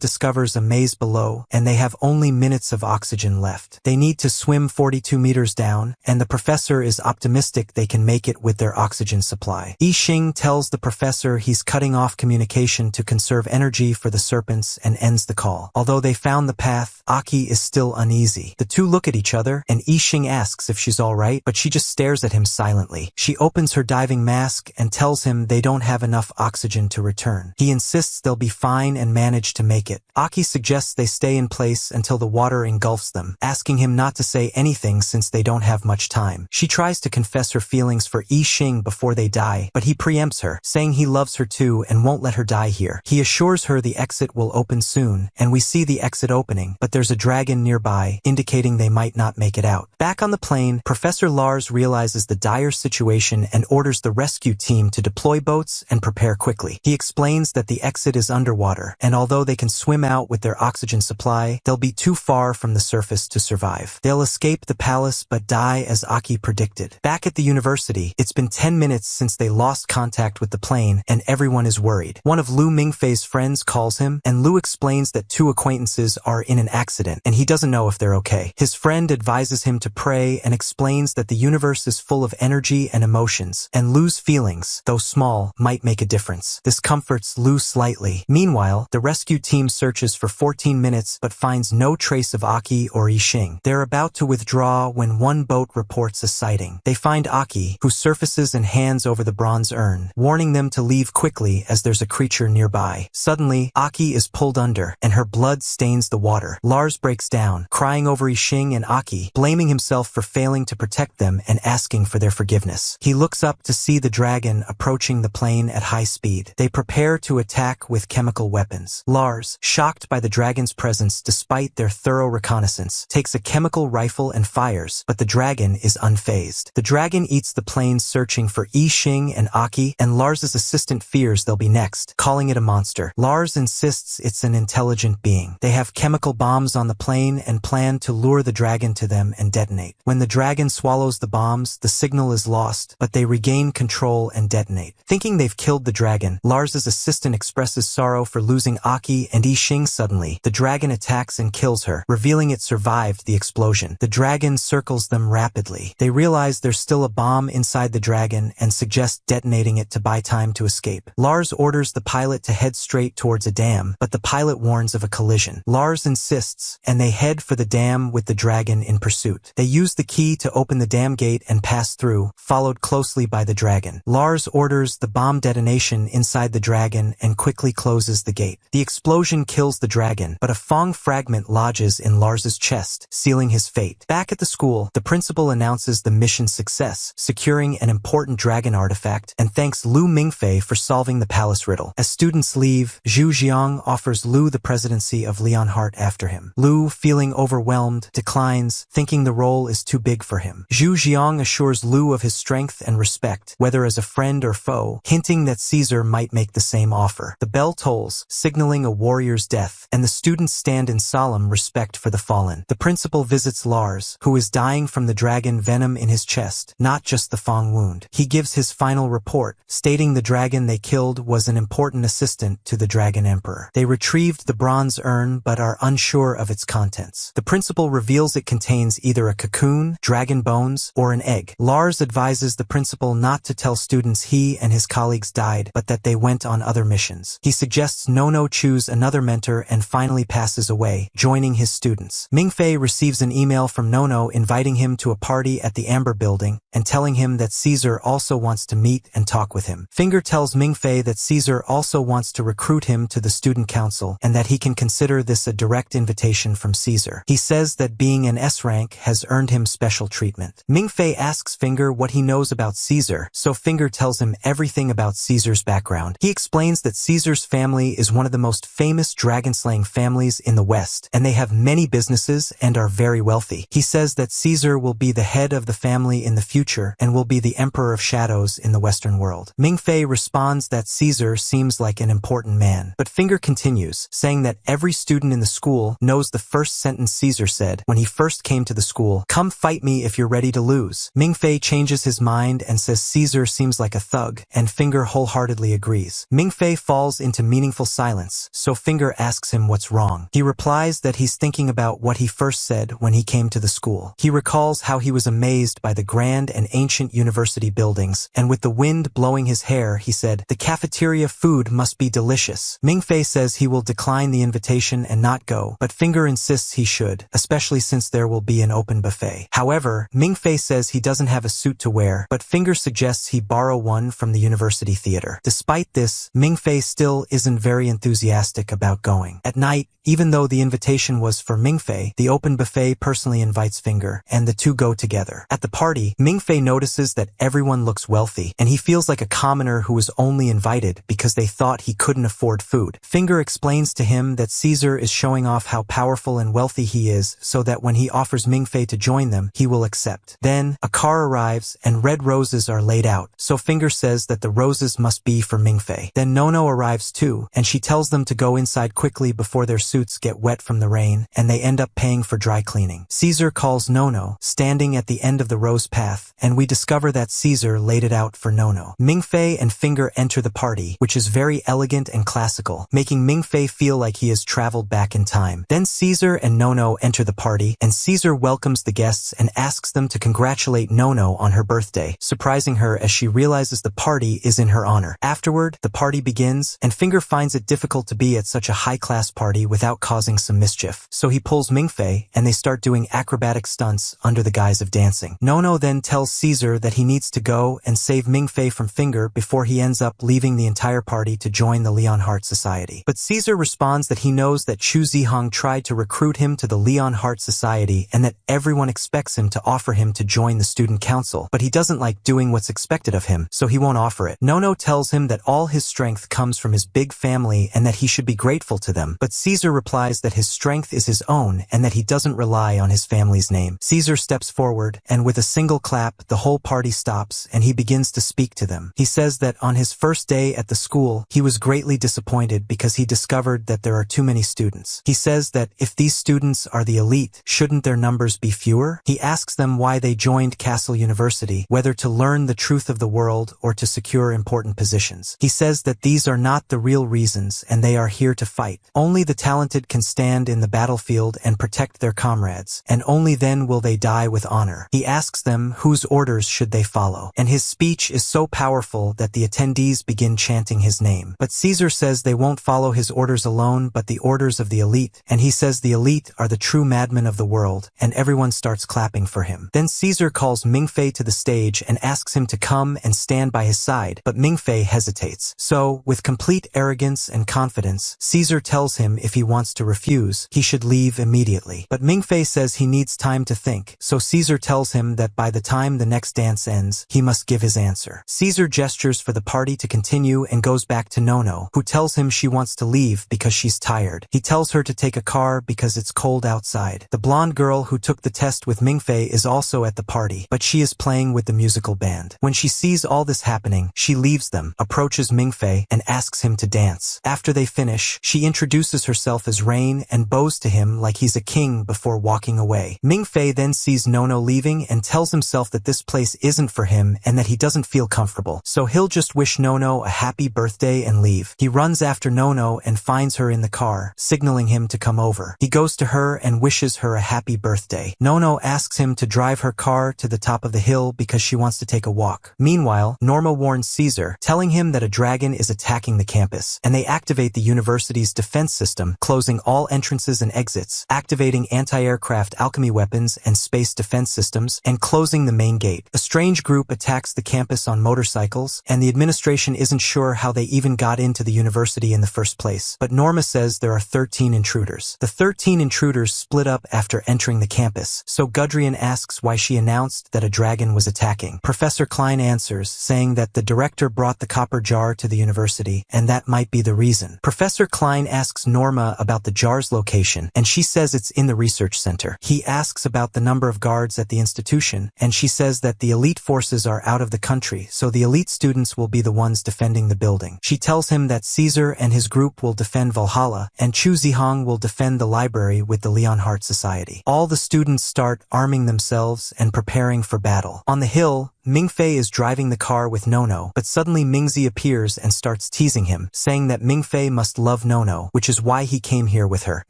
discovers a maze below, and they have only minutes of oxygen left. They need to swim 42 meters down, and the professor is optimistic they can make it with their oxygen supply. Yixing tells the professor he's cutting off communication to conserve energy for the serpents and ends the call. Although they found the path, Aki is still uneasy. The two look at each other, and Yixing asks if she's alright, but she just stares at him silently. She opens her diving mask and tells him they don't have enough oxygen to return. He insists they'll be fine and manage to make it. Aki suggests they stay in place until the water engulfs them, asking him not to say anything since they don't have much time. She tries to confess her feelings for Yixing before they die, but he preempts her, saying he loves her too and won't let her die here. He assures her the exit will open soon, and we see the exit opening, but there's a dragon nearby, indicating they might not make it out. Back on the plane, Professor Lars realizes the dire situation and orders the rescue team to deploy boats and prepare quickly. He explains that the exit is underwater, and although they can swim out with their oxygen supply, they'll be too far from the surface to survive. They'll escape the palace but die as Aki predicted. Back at the university, it's been 10 minutes since they lost contact with the plane, and everyone is worried. One of Lu Mingfei's friends calls him, and Lu explains that two acquaintances are in an accident, and he doesn't know if they're okay. His friend advises him to pray and explains that the universe is full of energy and emotions, and Lu's feelings, though small, might make a difference. This comforts Lu slightly. Meanwhile, the rescue team searches for 14 minutes but finds no trace of Aki or Yixing. They're about to withdraw when one boat reports a sighting. They find Aki, who surfaces and hands over the bronze urn, warning them to leave quickly as there's a creature nearby. Suddenly, Aki is pulled under, and her blood stains the water. Lars breaks down, crying over Yixing and Aki, blaming himself for failing to protect them and asking for their forgiveness. He looks up to see the dragon approaching the plane at high speed. They prepare to attack with chemical weapons. Lars, shocked by the dragon's presence despite their thorough reconnaissance, takes a chemical rifle and fires, but the dragon is unfazed. The dragon eats the plane searching for Yixing and Aki, and Lars's assistant fears they'll be next, calling it a monster. Lars insists it's an intelligent being. They have chemical bombs on the plane and plan to lure the dragon to them and detonate. When the dragon swallows the bombs, the signal is lost, but they regain control and detonate. Thinking they've killed the dragon, Lars's assistant expresses sorrow for losing Aki and Yixing. Suddenly, the dragon attacks and kills her, revealing it survived the explosion. The dragon circles them rapidly. They realize there's still a bomb inside the dragon and suggest detonating it to buy time to escape. Lars orders the pilot to head straight towards a dam, but the pilot warns of a collision. Lars insists, and they head for the dam with the dragon in pursuit. They use the key to open the dam gate and pass through, followed closely by the dragon. Lars orders the bomb detonation inside the dragon and quickly closes the gate. The explosion kills the dragon, but a Fong fragment lodges in Lars's chest, sealing his fate. Back at the school, the principal announces the mission's success, securing an important dragon artifact, and thanks Lu Mingfei for solving the palace riddle. As students leave, Zhu Jiang offers Lu the presidency of Leonhardt after him. Lu, feeling overwhelmed, declines, thinking the role is too big for him. Zhu Jiang assures Lu of his strength and respect, whether as a friend or foe, hinting that Caesar might make the same offer. The bell tolls, signaling a warrior's death, and the students stand in solemn respect for the fallen. The principal visits Lars, who is dying from the dragon venom in his chest, not just the Fong wound. He gives his final report, stating the dragon they killed was an important assistant to the Dragon Emperor. They retrieved the bronze urn but are unsure of its contents. The principal reveals it contains either a cocoon, dragon bones, or an egg. Lars advises the principal not to tell students he and his colleagues died, but that they went on other missions. He suggests Nono choose another mentor and finally passes away, joining his students. Mingfei receives an email from Nono inviting him to a party at the Amber Building and telling him that Caesar also wants to meet and talk with him. Finger tells Mingfei that Caesar also wants to recruit him to the student council and that he can consider this a direct invitation from Caesar. He says that being an S rank has earned him special treatment. Mingfei asks Finger what he knows about Caesar, so Finger tells him everything about Caesar's background. He explains that Caesar's family is one of the most famous dragon-slaying families in the West, and they have many businesses and are very wealthy. He says that Caesar will be the head of the family in the future and will be the Emperor of Shadows in the Western world. Mingfei responds that Caesar seems like an important man, but Finger continues, saying that every student in the school knows the first sentence Caesar said when he first came to the school: "Come fight me if you're ready to lose." Mingfei changes his mind and says Caesar seems like a thug, and Finger wholeheartedly agrees. Mingfei falls into meaningful silence, so Finger asks him what's wrong. He replies that he's thinking about what he first said when he came to the school. He recalls how he was amazed by the grand and ancient university buildings, and with the wind blowing his hair, he said, "The cafeteria food must be delicious." Mingfei says he will decline the invitation and not go, but Finger insists he should, especially since there will be an open buffet. However, Mingfei says he doesn't have a suit to wear, but Finger suggests he borrow one from the university theater. Despite this, Mingfei still isn't very enthusiastic about going. At night, even though the invitation was for Mingfei, the open buffet personally invites Finger, and the two go together. At the party, Mingfei notices that everyone looks wealthy, and he feels like a commoner who was only invited because they thought he couldn't afford food. Finger explains to him that Caesar is showing off how powerful and wealthy he is, so that when he offers Mingfei to join them, he will accept. Then, a car arrives, and red roses are laid out, so Finger says that the roses must be for Mingfei. Then Nono arrives too, and she tells them to go inside quickly before their suits get wet from the rain, and they end up paying for dry cleaning. Caesar calls Nono, standing at the end of the rose path, and we discover that Caesar laid it out for Nono. Mingfei and Finger enter the party, which is very elegant and classical, making Mingfei feel like he has traveled back in time. Then Caesar and Nono enter the party, and Caesar welcomes the guests and asks them to congratulate Nono on her birthday, surprising her as she realizes the party is in her honor. Afterward, the party begins, and Finger finds it difficult to be at such a high-class party without causing some mischief. So he pulls Mingfei, and they start doing acrobatic stunts under the guise of dancing. Nono then tells Caesar that he needs to go and save Mingfei from Finger before he ends up leaving the entire party to join the Leon Heart Society. But Caesar responds that he knows that Chu Zihong tried to recruit him to the Leon Heart Society and that everyone expects him to offer him to join the student council, but he doesn't like doing what's expected of him, so he won't offer it. Nono tells him that all his strength comes from his big family and that he should be grateful to them, but Caesar replies that his strength is his own and that he doesn't rely on his family's name. Caesar steps forward, and with a single clap, the whole party stops and he begins to speak to them. He says that on his first day at the school, he was greatly disappointed because he discovered that there are too many students. He says that if these students are the elite, shouldn't their numbers be fewer? He asks them why they joined Castle University, whether to learn the truth of the world or to secure important positions. He says that these are not the real reasons and they are here to fight. Only the talented can stand in the battlefield and protect their comrades, and only then will they die with honor. He asks them whose orders should they follow, and his speech is so powerful that the attendees begin chanting his name. But Caesar says they won't follow his orders alone but the orders of the elite, and he says the elite are the true madmen of the world, and everyone starts clapping for him. Then Caesar calls Mingfei to the stage and asks him to come and stand by his side, but Mingfei hesitates. So, with complete arrogance and confidence, Caesar tells him if he wants to refuse, he should leave immediately. But Mingfei says he needs time to think, so Caesar tells him that by the time the next dance ends, he must give his answer. Caesar gestures for the party to continue and goes back to Nono, who tells him she wants to leave because she's tired. He tells her to take a car because it's cold outside. The blonde girl who took the test with Mingfei is also at the party, but she is playing with the musical band. When she sees all this happening, she leaves them, approaches Mingfei, and asks him to dance. After they finish, she introduces herself as Rain and bows to him like he's a king before walking away. Mingfei then sees Nono leaving and tells himself that this place isn't for him and that he doesn't feel comfortable, so he'll just wish Nono a happy birthday and leave. He runs after Nono and finds her in the car, signaling him to come over. He goes to her and wishes her a happy birthday. Nono asks him to drive her car to the top of the hill because she wants to take a walk. Meanwhile, Norma warns Caesar, telling him that a dragon is attacking the campus, and they activate the university's defense system, closing all entrances and exits, activating anti-aircraft alchemy weapons and space defense systems, and closing the main gate. A strange group attacks the campus on motorcycles, and the administration isn't sure how they even got into the university in the first place, but Norma says there are 13 intruders. The 13 intruders split up after entering the campus, so Gudrun asks why she announced that a dragon was attacking. Professor Klein answers, saying that the director brought the copper jar to the university, and that might be the reason. Professor Klein asks Norma about the jar's location, and she says it's in the research center. He asks about the number of guards at the institution, and she says that the elite forces are out of the country, so the elite students will be the ones defending the building. She tells him that Caesar and his group will defend Valhalla, and Chu Zihong will defend the library with the Leonhardt Society. All the students start arming themselves and preparing for battle. On the hill, Mingfei is driving the car with Nono, but suddenly Mingzi appears and starts teasing him, saying that Mingfei must love Nono, which is why he came here with her.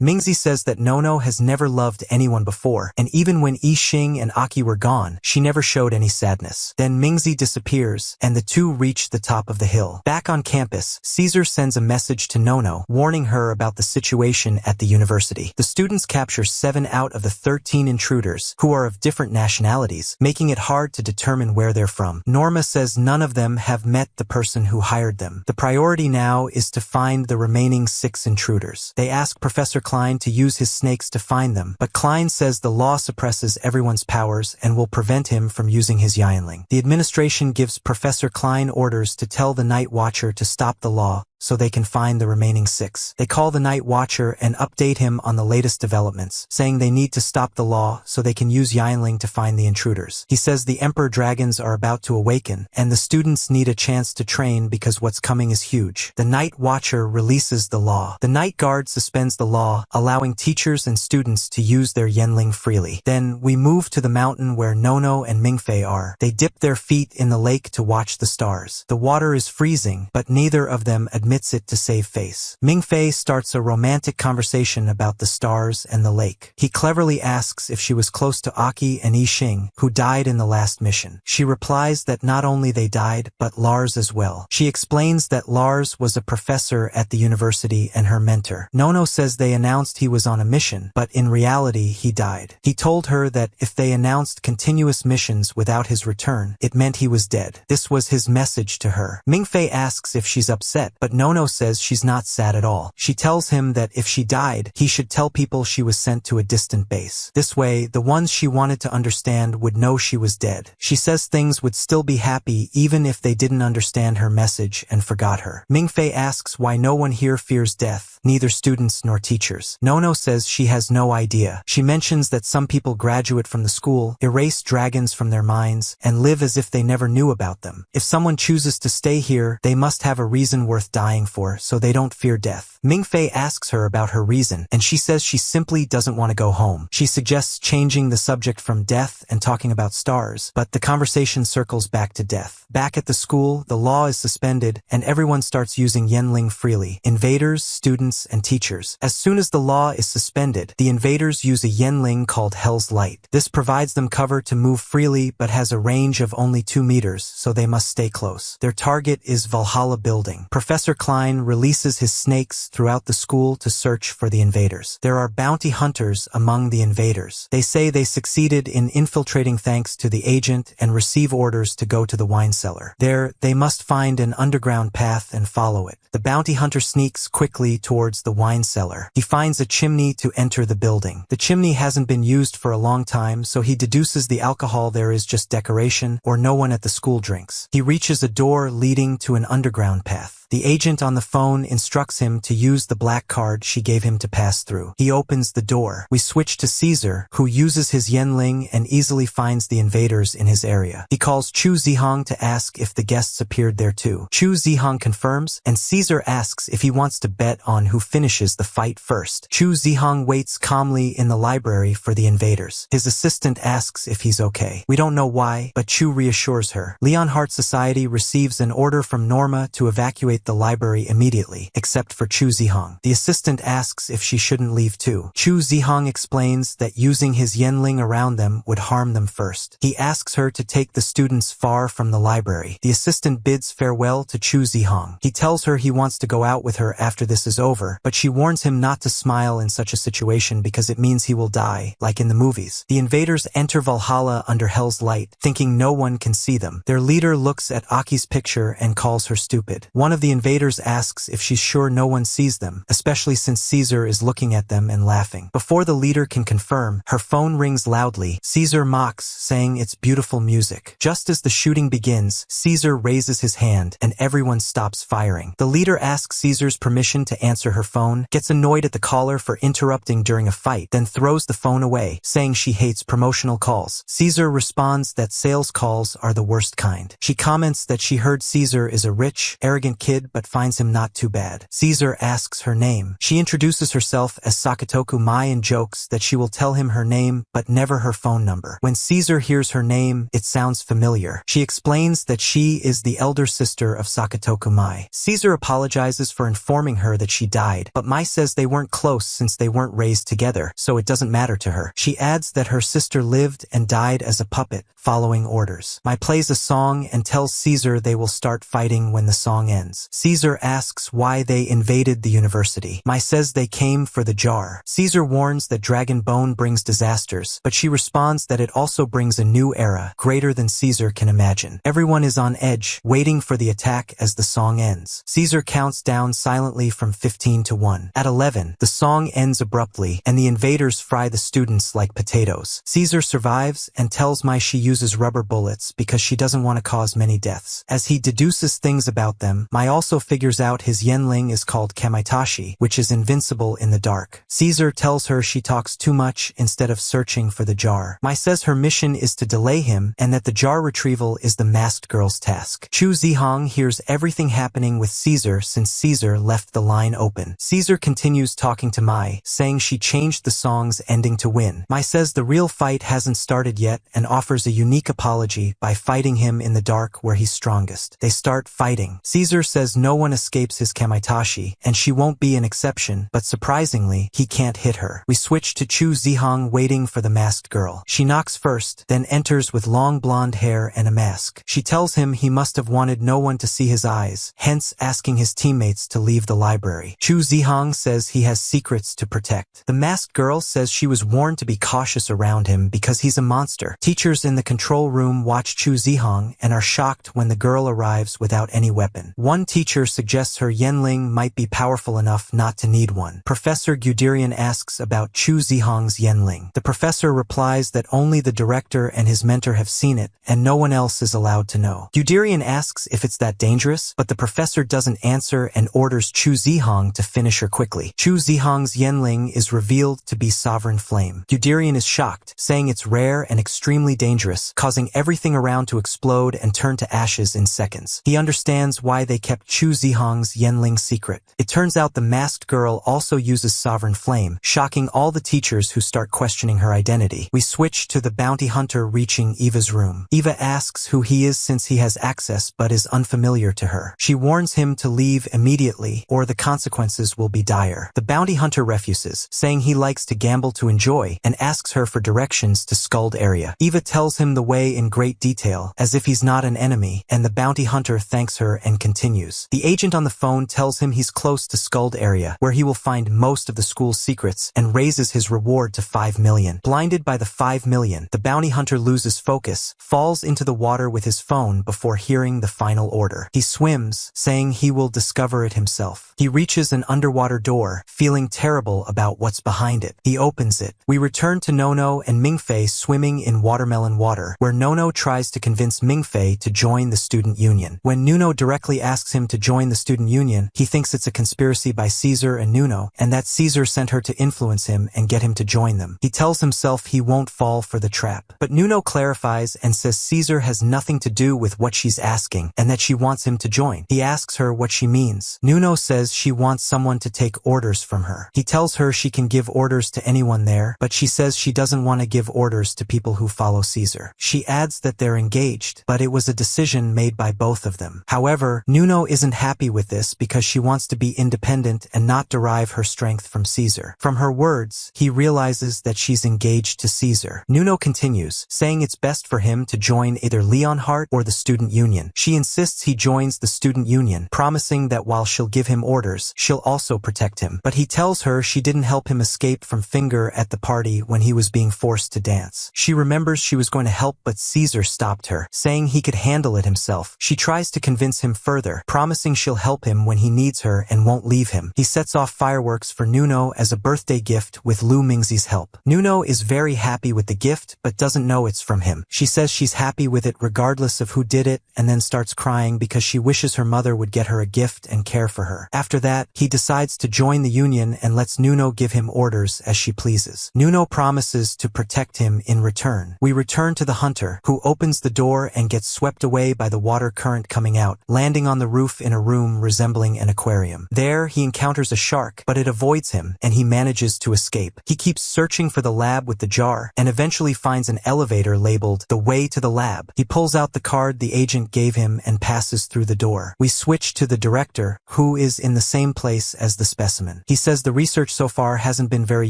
Mingzi says that Nono has never loved anyone before, and even when Yi Xing and Aki were gone, she never showed any sadness. Then Mingzi disappears, and the two reach the top of the hill. Back on campus, Caesar sends a message to Nono, warning her about the situation at the university. The students capture 7 out of the 13 intruders, who are of different nationalities, making it hard to determine where they're from. Norma says none of them have met the person who hired them. The priority now is to find the remaining 6 intruders. They ask Professor Klein to use his snakes to find them, but Klein says the law suppresses everyone's powers and will prevent him from using his Yinling. The administration gives Professor Klein orders to tell the Night Watcher to stop the law, so they can find the remaining 6. They call the Night Watcher and update him on the latest developments, saying they need to stop the law so they can use Yinling to find the intruders. He says the Emperor dragons are about to awaken, and the students need a chance to train because what's coming is huge. The Night Watcher releases the law. The Night Guard suspends the law, allowing teachers and students to use their Yinling freely. Then we move to the mountain where Nono and Mingfei are. They dip their feet in the lake to watch the stars. The water is freezing, but neither of them admits it to save face. Mingfei starts a romantic conversation about the stars and the lake. He cleverly asks if she was close to Aki and Yi Xing, who died in the last mission. She replies that not only they died, but Lars as well. She explains that Lars was a professor at the university and her mentor. Nono says they announced he was on a mission, but in reality he died. He told her that if they announced continuous missions without his return, it meant he was dead. This was his message to her. Mingfei asks if she's upset, but Nono says she's not sad at all. She tells him that if she died, he should tell people she was sent to a distant base. This way, the ones she wanted to understand would know she was dead. She says things would still be happy even if they didn't understand her message and forgot her. Mingfei asks why no one here fears death, neither students nor teachers. Nono says she has no idea. She mentions that some people graduate from the school, erase dragons from their minds, and live as if they never knew about them. If someone chooses to stay here, they must have a reason worth dying for, so they don't fear death. Mingfei asks her about her reason, and she says she simply doesn't want to go home. She suggests changing the subject from death and talking about stars, but the conversation circles back to death. Back at the school, the law is suspended, and everyone starts using Yinling freely. Invaders, students, and teachers. As soon as the law is suspended, the invaders use a Yinling called Hell's Light. This provides them cover to move freely, but has a range of only 2 meters, so they must stay close. Their target is Valhalla building. Professor Klein releases his snakes throughout the school to search for the invaders. There are bounty hunters among the invaders. They say they succeeded in infiltrating thanks to the agent and receive orders to go to the wine cellar. There, they must find an underground path and follow it. The bounty hunter sneaks quickly towards the wine cellar. He finds a chimney to enter the building. The chimney hasn't been used for a long time, so he deduces the alcohol there is just decoration, or no one at the school drinks. He reaches a door leading to an underground path. The agent on the phone instructs him to use the black card she gave him to pass through. He opens the door. We switch to Caesar, who uses his Yinling and easily finds the invaders in his area. He calls Chu Zihong to ask if the guests appeared there too. Chu Zihong confirms, and Caesar asks if he wants to bet on who finishes the fight first. Chu Zihong waits calmly in the library for the invaders. His assistant asks if he's okay. We don't know why, but Chu reassures her. Leonhardt Society receives an order from Norma to evacuate the library immediately, except for Chu Zihong. The assistant asks if she shouldn't leave too. Chu Zihong explains that using his Yinling around them would harm them first. He asks her to take the students far from the library. The assistant bids farewell to Chu Zihong. He tells her he wants to go out with her after this is over, but she warns him not to smile in such a situation because it means he will die, like in the movies. The invaders enter Valhalla under Hell's Light, thinking no one can see them. Their leader looks at Aki's picture and calls her stupid. One of the the invaders asks if she's sure no one sees them, especially since Caesar is looking at them and laughing. Before the leader can confirm, her phone rings loudly. Caesar mocks, saying it's beautiful music. Just as the shooting begins, Caesar raises his hand, and everyone stops firing. The leader asks Caesar's permission to answer her phone, gets annoyed at the caller for interrupting during a fight, then throws the phone away, saying she hates promotional calls. Caesar responds that sales calls are the worst kind. She comments that she heard Caesar is a rich, arrogant kid but finds him not too bad. Caesar asks her name. She introduces herself as Sakatoku Mai and jokes that she will tell him her name but never her phone number. When Caesar hears her name, it sounds familiar. She explains that she is the elder sister of Sakatoku Mai. Caesar apologizes for informing her that she died, but Mai says they weren't close since they weren't raised together, so it doesn't matter to her. She adds that her sister lived and died as a puppet, following orders. Mai plays a song and tells Caesar they will start fighting when the song ends. Caesar asks why they invaded the university. Mai says they came for the jar. Caesar warns that Dragon Bone brings disasters, but she responds that it also brings a new era, greater than Caesar can imagine. Everyone is on edge, waiting for the attack as the song ends. Caesar counts down silently from 15 to 1. At 11, the song ends abruptly, and the invaders fry the students like potatoes. Caesar survives and tells Mai she uses rubber bullets because she doesn't want to cause many deaths. As he deduces things about them, Mai also figures out his Yenling is called Kamaitashi, which is invincible in the dark. Caesar tells her she talks too much instead of searching for the jar. Mai says her mission is to delay him and that the jar retrieval is the masked girl's task. Chu Zihong hears everything happening with Caesar since Caesar left the line open. Caesar continues talking to Mai, saying she changed the song's ending to win. Mai says the real fight hasn't started yet and offers a unique apology by fighting him in the dark where he's strongest. They start fighting. Caesar says no one escapes his Kamaitashi, and she won't be an exception, but surprisingly, he can't hit her. We switch to Chu Zihong waiting for the masked girl. She knocks first, then enters with long blonde hair and a mask. She tells him he must have wanted no one to see his eyes, hence asking his teammates to leave the library. Chu Zihong says he has secrets to protect. The masked girl says she was warned to be cautious around him because he's a monster. Teachers in the control room watch Chu Zihong and are shocked when the girl arrives without any weapon. One teacher suggests her Yenling might be powerful enough not to need one. Professor Guderian asks about Chu Zihong's Yenling. The professor replies that only the director and his mentor have seen it, and no one else is allowed to know. Guderian asks if it's that dangerous, but the professor doesn't answer and orders Chu Zihong to finish her quickly. Chu Zihong's Yenling is revealed to be Sovereign Flame. Guderian is shocked, saying it's rare and extremely dangerous, causing everything around to explode and turn to ashes in seconds. He understands why they kept Chu Zihong's Yenling secret. It turns out the masked girl also uses Sovereign Flame, shocking all the teachers who start questioning her identity. We switch to the bounty hunter reaching Eva's room. Eva asks who he is since he has access but is unfamiliar to her. She warns him to leave immediately or the consequences will be dire. The bounty hunter refuses, saying he likes to gamble to enjoy, and asks her for directions to Skuld area. Eva tells him the way in great detail, as if he's not an enemy, and the bounty hunter thanks her and continues. The agent on the phone tells him he's close to Skuld area, where he will find most of the school's secrets, and raises his reward to 5 million. Blinded by the 5 million, the bounty hunter loses focus, falls into the water with his phone before hearing the final order. He swims, saying he will discover it himself. He reaches an underwater door, feeling terrible about what's behind it. He opens it. We return to Nono and Mingfei swimming in watermelon water, where Nono tries to convince Mingfei to join the student union. When Nuno directly asks him to join the student union, he thinks it's a conspiracy by Caesar and Nuno, and that Caesar sent her to influence him and get him to join them. He tells himself he won't fall for the trap. But Nuno clarifies and says Caesar has nothing to do with what she's asking, and that she wants him to join. He asks her what she means. Nuno says she wants someone to take orders from her. He tells her she can give orders to anyone there, but she says she doesn't want to give orders to people who follow Caesar. She adds that they're engaged, but it was a decision made by both of them. However, Nuno isn't happy with this because she wants to be independent and not derive her strength from Caesar. From her words, he realizes that she's engaged to Caesar. Nuno continues, saying it's best for him to join either Leonhardt or the student union. She insists he joins the student union, promising that while she'll give him orders, she'll also protect him. But he tells her she didn't help him escape from Finger at the party when he was being forced to dance. She remembers she was going to help, but Caesar stopped her, saying he could handle it himself. She tries to convince him further, promising she'll help him when he needs her and won't leave him. He sets off fireworks for Nuno as a birthday gift with Lu Mingzi's help. Nuno is very happy with the gift but doesn't know it's from him. She says she's happy with it regardless of who did it and then starts crying because she wishes her mother would get her a gift and care for her. After that, he decides to join the union and lets Nuno give him orders as she pleases. Nuno promises to protect him in return. We return to the hunter, who opens the door and gets swept away by the water current coming out, landing on the roof in a room resembling an aquarium. There, he encounters a shark, but it avoids him, and he manages to escape. He keeps searching for the lab with the jar, and eventually finds an elevator labeled "The Way to the Lab." He pulls out the card the agent gave him and passes through the door. We switch to the director, who is in the same place as the specimen. He says the research so far hasn't been very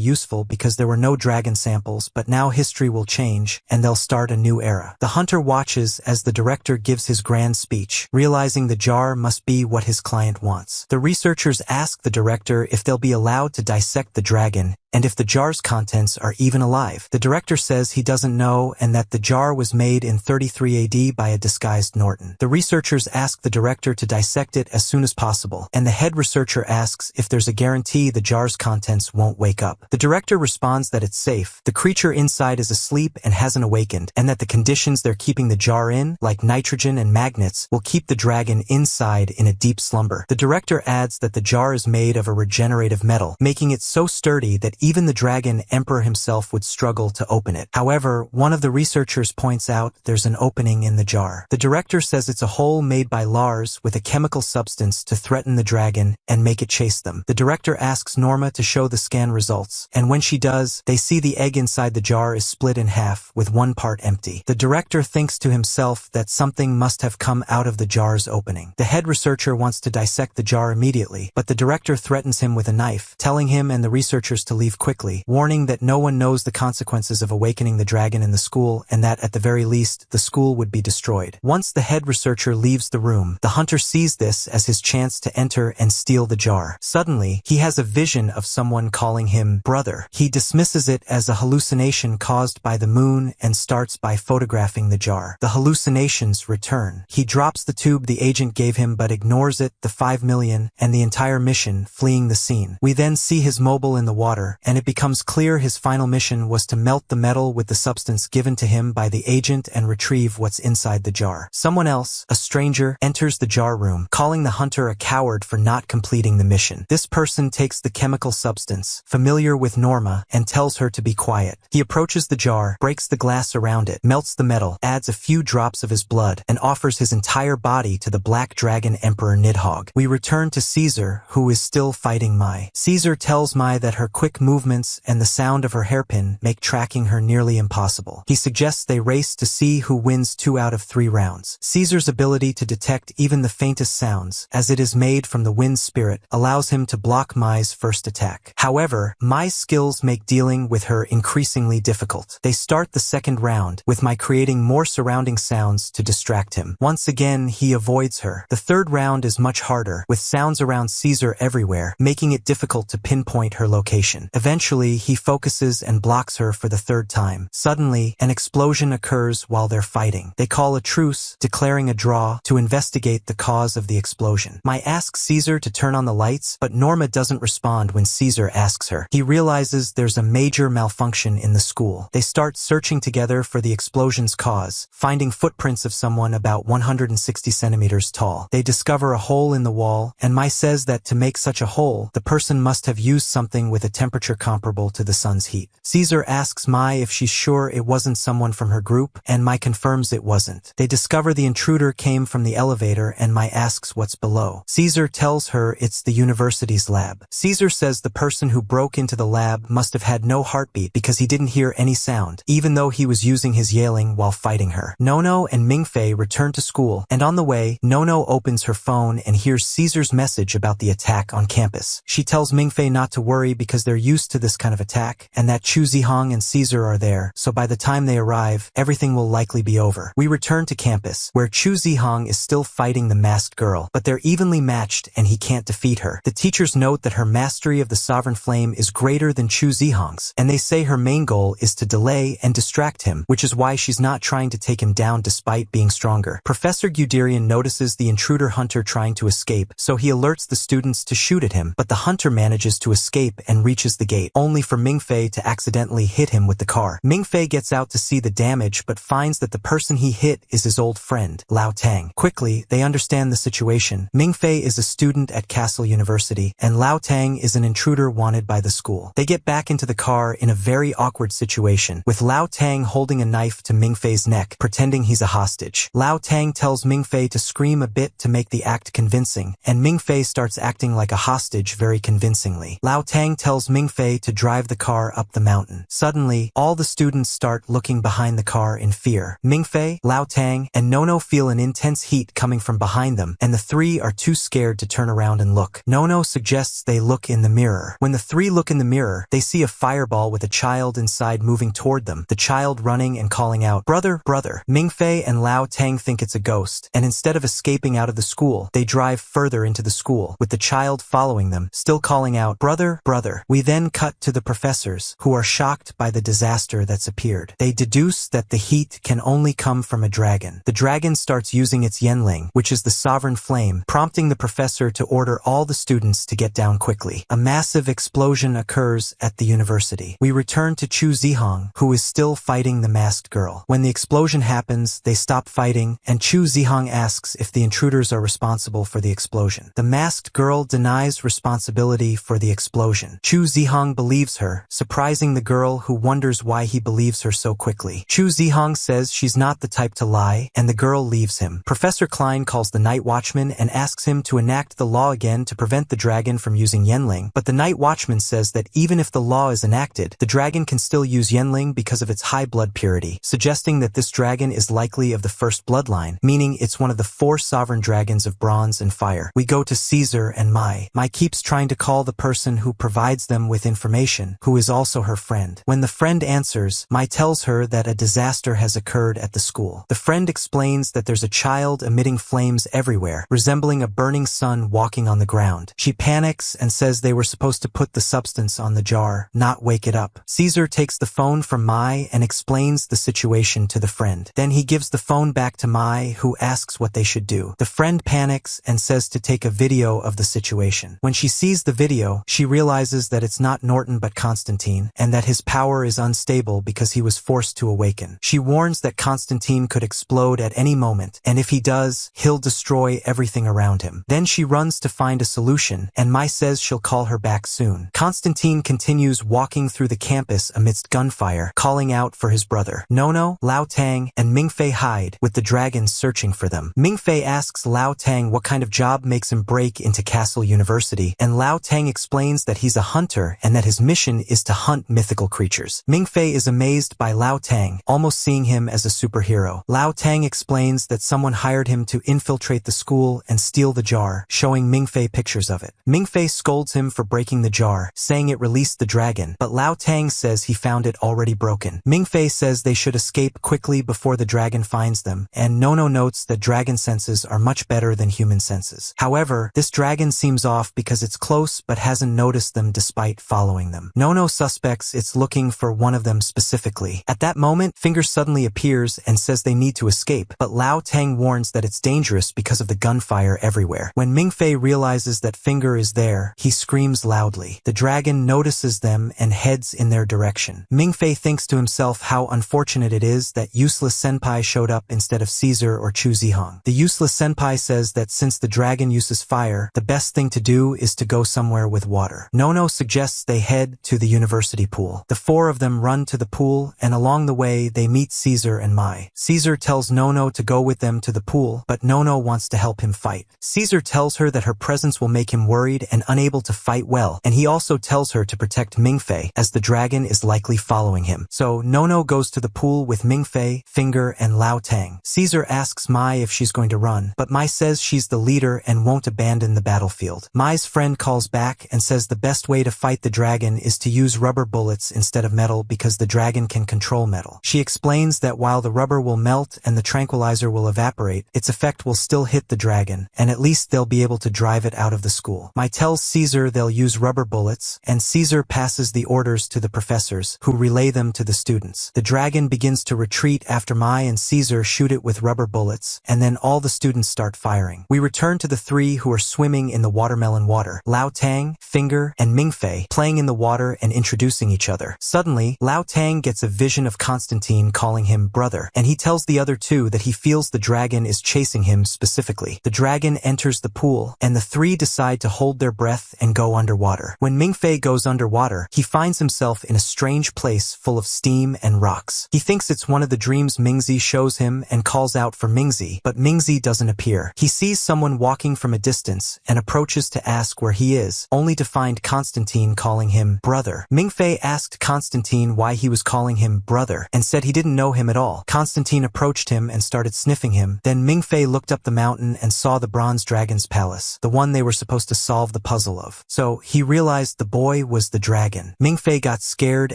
useful because there were no dragon samples, but now history will change, and they'll start a new era. The hunter watches as the director gives his grand speech, realizing the jar must be what his client wants. The researchers ask the director if they'll be allowed to dissect the dragon, and if the jar's contents are even alive. The director says he doesn't know and that the jar was made in 33 AD by a disguised Norton. The researchers ask the director to dissect it as soon as possible, and the head researcher asks if there's a guarantee the jar's contents won't wake up. The director responds that it's safe, the creature inside is asleep and hasn't awakened, and that the conditions they're keeping the jar in, like nitrogen and magnets, will keep the dragon inside in a deep slumber. The director adds that the jar is made of a regenerative metal, making it so sturdy that even the dragon emperor himself would struggle to open it. However, one of the researchers points out there's an opening in the jar. The director says it's a hole made by Lars with a chemical substance to threaten the dragon and make it chase them. The director asks Norma to show the scan results, and when she does, they see the egg inside the jar is split in half, with one part empty. The director thinks to himself that something must have come out of the jar's opening. The head researcher wants to dissect the jar immediately, but the director threatens him with a knife, telling him and the researchers to leave quickly, warning that no one knows the consequences of awakening the dragon in the school and that at the very least, the school would be destroyed. Once the head researcher leaves the room, the hunter sees this as his chance to enter and steal the jar. Suddenly, he has a vision of someone calling him brother. He dismisses it as a hallucination caused by the moon and starts by photographing the jar. The hallucinations return. He drops the tube the agent gave him but ignores it, the 5 million, and the entire mission, fleeing the scene. We then see his mobile in the water, and it becomes clear his final mission was to melt the metal with the substance given to him by the agent and retrieve what's inside the jar. Someone else, a stranger, enters the jar room, calling the hunter a coward for not completing the mission. This person takes the chemical substance, familiar with Norma, and tells her to be quiet. He approaches the jar, breaks the glass around it, melts the metal, adds a few drops of his blood, and offers his entire body to the Black Dragon Emperor Nidhogg. We return to Caesar, who is still fighting Mai. Caesar tells Mai that her quick movements and the sound of her hairpin make tracking her nearly impossible. He suggests they race to see who wins 2 out of 3 rounds. Caesar's ability to detect even the faintest sounds, as it is made from the wind spirit, allows him to block Mai's first attack. However, Mai's skills make dealing with her increasingly difficult. They start the second round, with Mai creating more surrounding sounds to distract him. Once again, he avoids her. The third round is much harder, with sounds around Caesar everywhere, making it difficult to pinpoint her location. Eventually, he focuses and blocks her for the third time. Suddenly, an explosion occurs while they're fighting. They call a truce, declaring a draw, to investigate the cause of the explosion. Mai asks Caesar to turn on the lights, but Norma doesn't respond when Caesar asks her. He realizes there's a major malfunction in the school. They start searching together for the explosion's cause, finding footprints of someone about 160 centimeters tall. They discover a hole in the wall, and Mai says that to make such a hole, the person must have used something with a temperature comparable to the sun's heat. Caesar asks Mai if she's sure it wasn't someone from her group, and Mai confirms it wasn't. They discover the intruder came from the elevator, and Mai asks what's below. Caesar tells her it's the university's lab. Caesar says the person who broke into the lab must have had no heartbeat because he didn't hear any sound, even though he was using his yelling while fighting her. Nono and Mingfei return to school, and on the way, Nono opens her phone and hears Caesar's message about the attack on campus. She tells Mingfei not to worry because they're used to this kind of attack, and that Chu Zihong and Caesar are there, so by the time they arrive, everything will likely be over. We return to campus, where Chu Zihong is still fighting the masked girl, but they're evenly matched and he can't defeat her. The teachers note that her mastery of the sovereign flame is greater than Chu Zihong's, and they say her main goal is to delay and distract him, which is why she's not trying to take him down despite being stronger. Professor Guderian notices the intruder hunter trying to escape, so he alerts the students to shoot at him, but the hunter manages to escape and reaches the gate, only for Mingfei to accidentally hit him with the car. Mingfei gets out to see the damage but finds that the person he hit is his old friend, Lao Tang. Quickly, they understand the situation. Mingfei is a student at Castle University, and Lao Tang is an intruder wanted by the school. They get back into the car in a very awkward situation, with Lao Tang holding a knife to Mingfei's neck, pretending he's a hostage. Lao Tang tells Mingfei to scream a bit to make the act convincing, and Mingfei starts acting like a hostage very convincingly. Lao Tang tells Mingfei to drive the car up the mountain. Suddenly, all the students start looking behind the car in fear. Mingfei, Lao Tang, and Nono feel an intense heat coming from behind them, and the three are too scared to turn around and look. Nono suggests they look in the mirror. When the three look in the mirror, they see a fireball with a child inside moving toward them, the child running and calling out, "Brother, brother." Mingfei and Lao Tang think it's a ghost, and instead of escaping out of the school, they drive further into the school, with the child following them, still calling out, "Brother, brother." We then cut to the professors, who are shocked by the disaster that's appeared. They deduce that the heat can only come from a dragon. The dragon starts using its Yenling, which is the sovereign flame, prompting the professor to order all the students to get down quickly. A massive explosion occurs at the university. We return to Chu Zihong, who is still fighting the masked girl. When the explosion happens, they stop fighting, and Chu Zihong asks if the intruders are responsible for the explosion. The masked girl denies responsibility for the explosion. Chu Zihong believes her, surprising the girl, who wonders why he believes her so quickly. Chu Zihong says she's not the type to lie, and the girl leaves him. Professor Klein calls the night watchman and asks him to enact the law again to prevent the dragon from using Yenling, but the night watchman says that even if the law is enacted, the dragon can still use Yenling because of its high blood purity, suggesting that this dragon is likely of the first bloodline, meaning it's one of the 4 sovereign dragons of bronze and fire. We go to Caesar and Mai. Mai keeps trying to call the person who provides them with information, who is also her friend. When the friend answers, Mai tells her that a disaster has occurred at the school. The friend explains that there's a child emitting flames everywhere, resembling a burning sun walking on the ground. She panics and says they were supposed to put the substance on the jar, not wake it up. Caesar takes the phone from Mai and explains the situation to the friend. Then he gives the phone back to Mai, who asks what they should do. The friend panics and says to take a video of the situation. When she sees the video, she realizes that it's not Norton but Constantine, and that his power is unstable because he was forced to awaken. She warns that Constantine could explode at any moment, and if he does, he'll destroy everything around him. Then she runs to find a solution, and Mai says she'll call her back soon. Constantine continues walking through the campus amidst gunfire, calling out for his brother. Nono, Lao Tang, and Mingfei hide, with the dragons searching for them. Mingfei asks Lao Tang what kind of job makes him break into Castle University, and Lao Tang explains that he's a hunter and that his mission is to hunt mythical creatures. Mingfei is amazed by Lao Tang, almost seeing him as a superhero. Lao Tang explains that someone hired him to infiltrate the school and steal the jar, showing Mingfei pictures of it. Mingfei scolds him for breaking the jar, saying it released the dragon, but Lao Tang says he found it already broken. Mingfei says they should escape quickly before the dragon finds them, and Nono notes that dragon senses are much better than human senses. However, this dragon seems off because it's close but hasn't noticed them despite following them. Nono suspects it's looking for one of them specifically. At that moment, Finger suddenly appears and says they need to escape, but Lao Tang warns that it's dangerous because of the gunfire everywhere. When Mingfei realizes that Finger is there, he screams loudly. The dragon notices them and heads in their direction. Mingfei thinks to himself how unfortunate it is that useless senpai showed up instead of Caesar or Chu Zihong. The useless senpai says that since the dragon uses fire, the best thing to do is to go somewhere with water. Nono suggests they head to the university pool. The 4 of them run to the pool, and along the way they meet Caesar and Mai. Caesar tells Nono to go with them to the pool, but Nono wants to help him fight. Caesar tells her that her presence will make him worried and unable to fight well, and he also tells her to protect Mingfei, as the dragon is likely following him. So Nono goes to the pool with Mingfei, Finger, and Lao Tang. Caesar asks Mai if she's going to run, but Mai says she's the leader and won't abandon the battlefield. Mai's friend calls back and says the best way to fight fight the dragon is to use rubber bullets instead of metal because the dragon can control metal. She explains that while the rubber will melt and the tranquilizer will evaporate, its effect will still hit the dragon, and at least they'll be able to drive it out of the school. Mai tells Caesar they'll use rubber bullets, and Caesar passes the orders to the professors, who relay them to the students. The dragon begins to retreat after Mai and Caesar shoot it with rubber bullets, and then all the students start firing. We return to the three who are swimming in the watermelon water, Lao Tang, Finger, and Mingfei, playing in the water and introducing each other. Suddenly, Lao Tang gets a vision of Constantine calling him brother, and he tells the other two that he feels the dragon is chasing him specifically. The dragon enters the pool, and the three decide to hold their breath and go underwater. When Mingfei goes underwater, he finds himself in a strange place full of steam and rocks. He thinks it's one of the dreams Mingzi shows him and calls out for Mingzi, but Mingzi doesn't appear. He sees someone walking from a distance and approaches to ask where he is, only to find Constantine calling him brother. Mingfei asked Constantine why he was calling him brother and said he didn't know him at all. Constantine approached him and started sniffing him. Then Mingfei looked up the mountain and saw the bronze dragon's palace, the one they were supposed to solve the puzzle of. So he realized the boy was the dragon. Mingfei got scared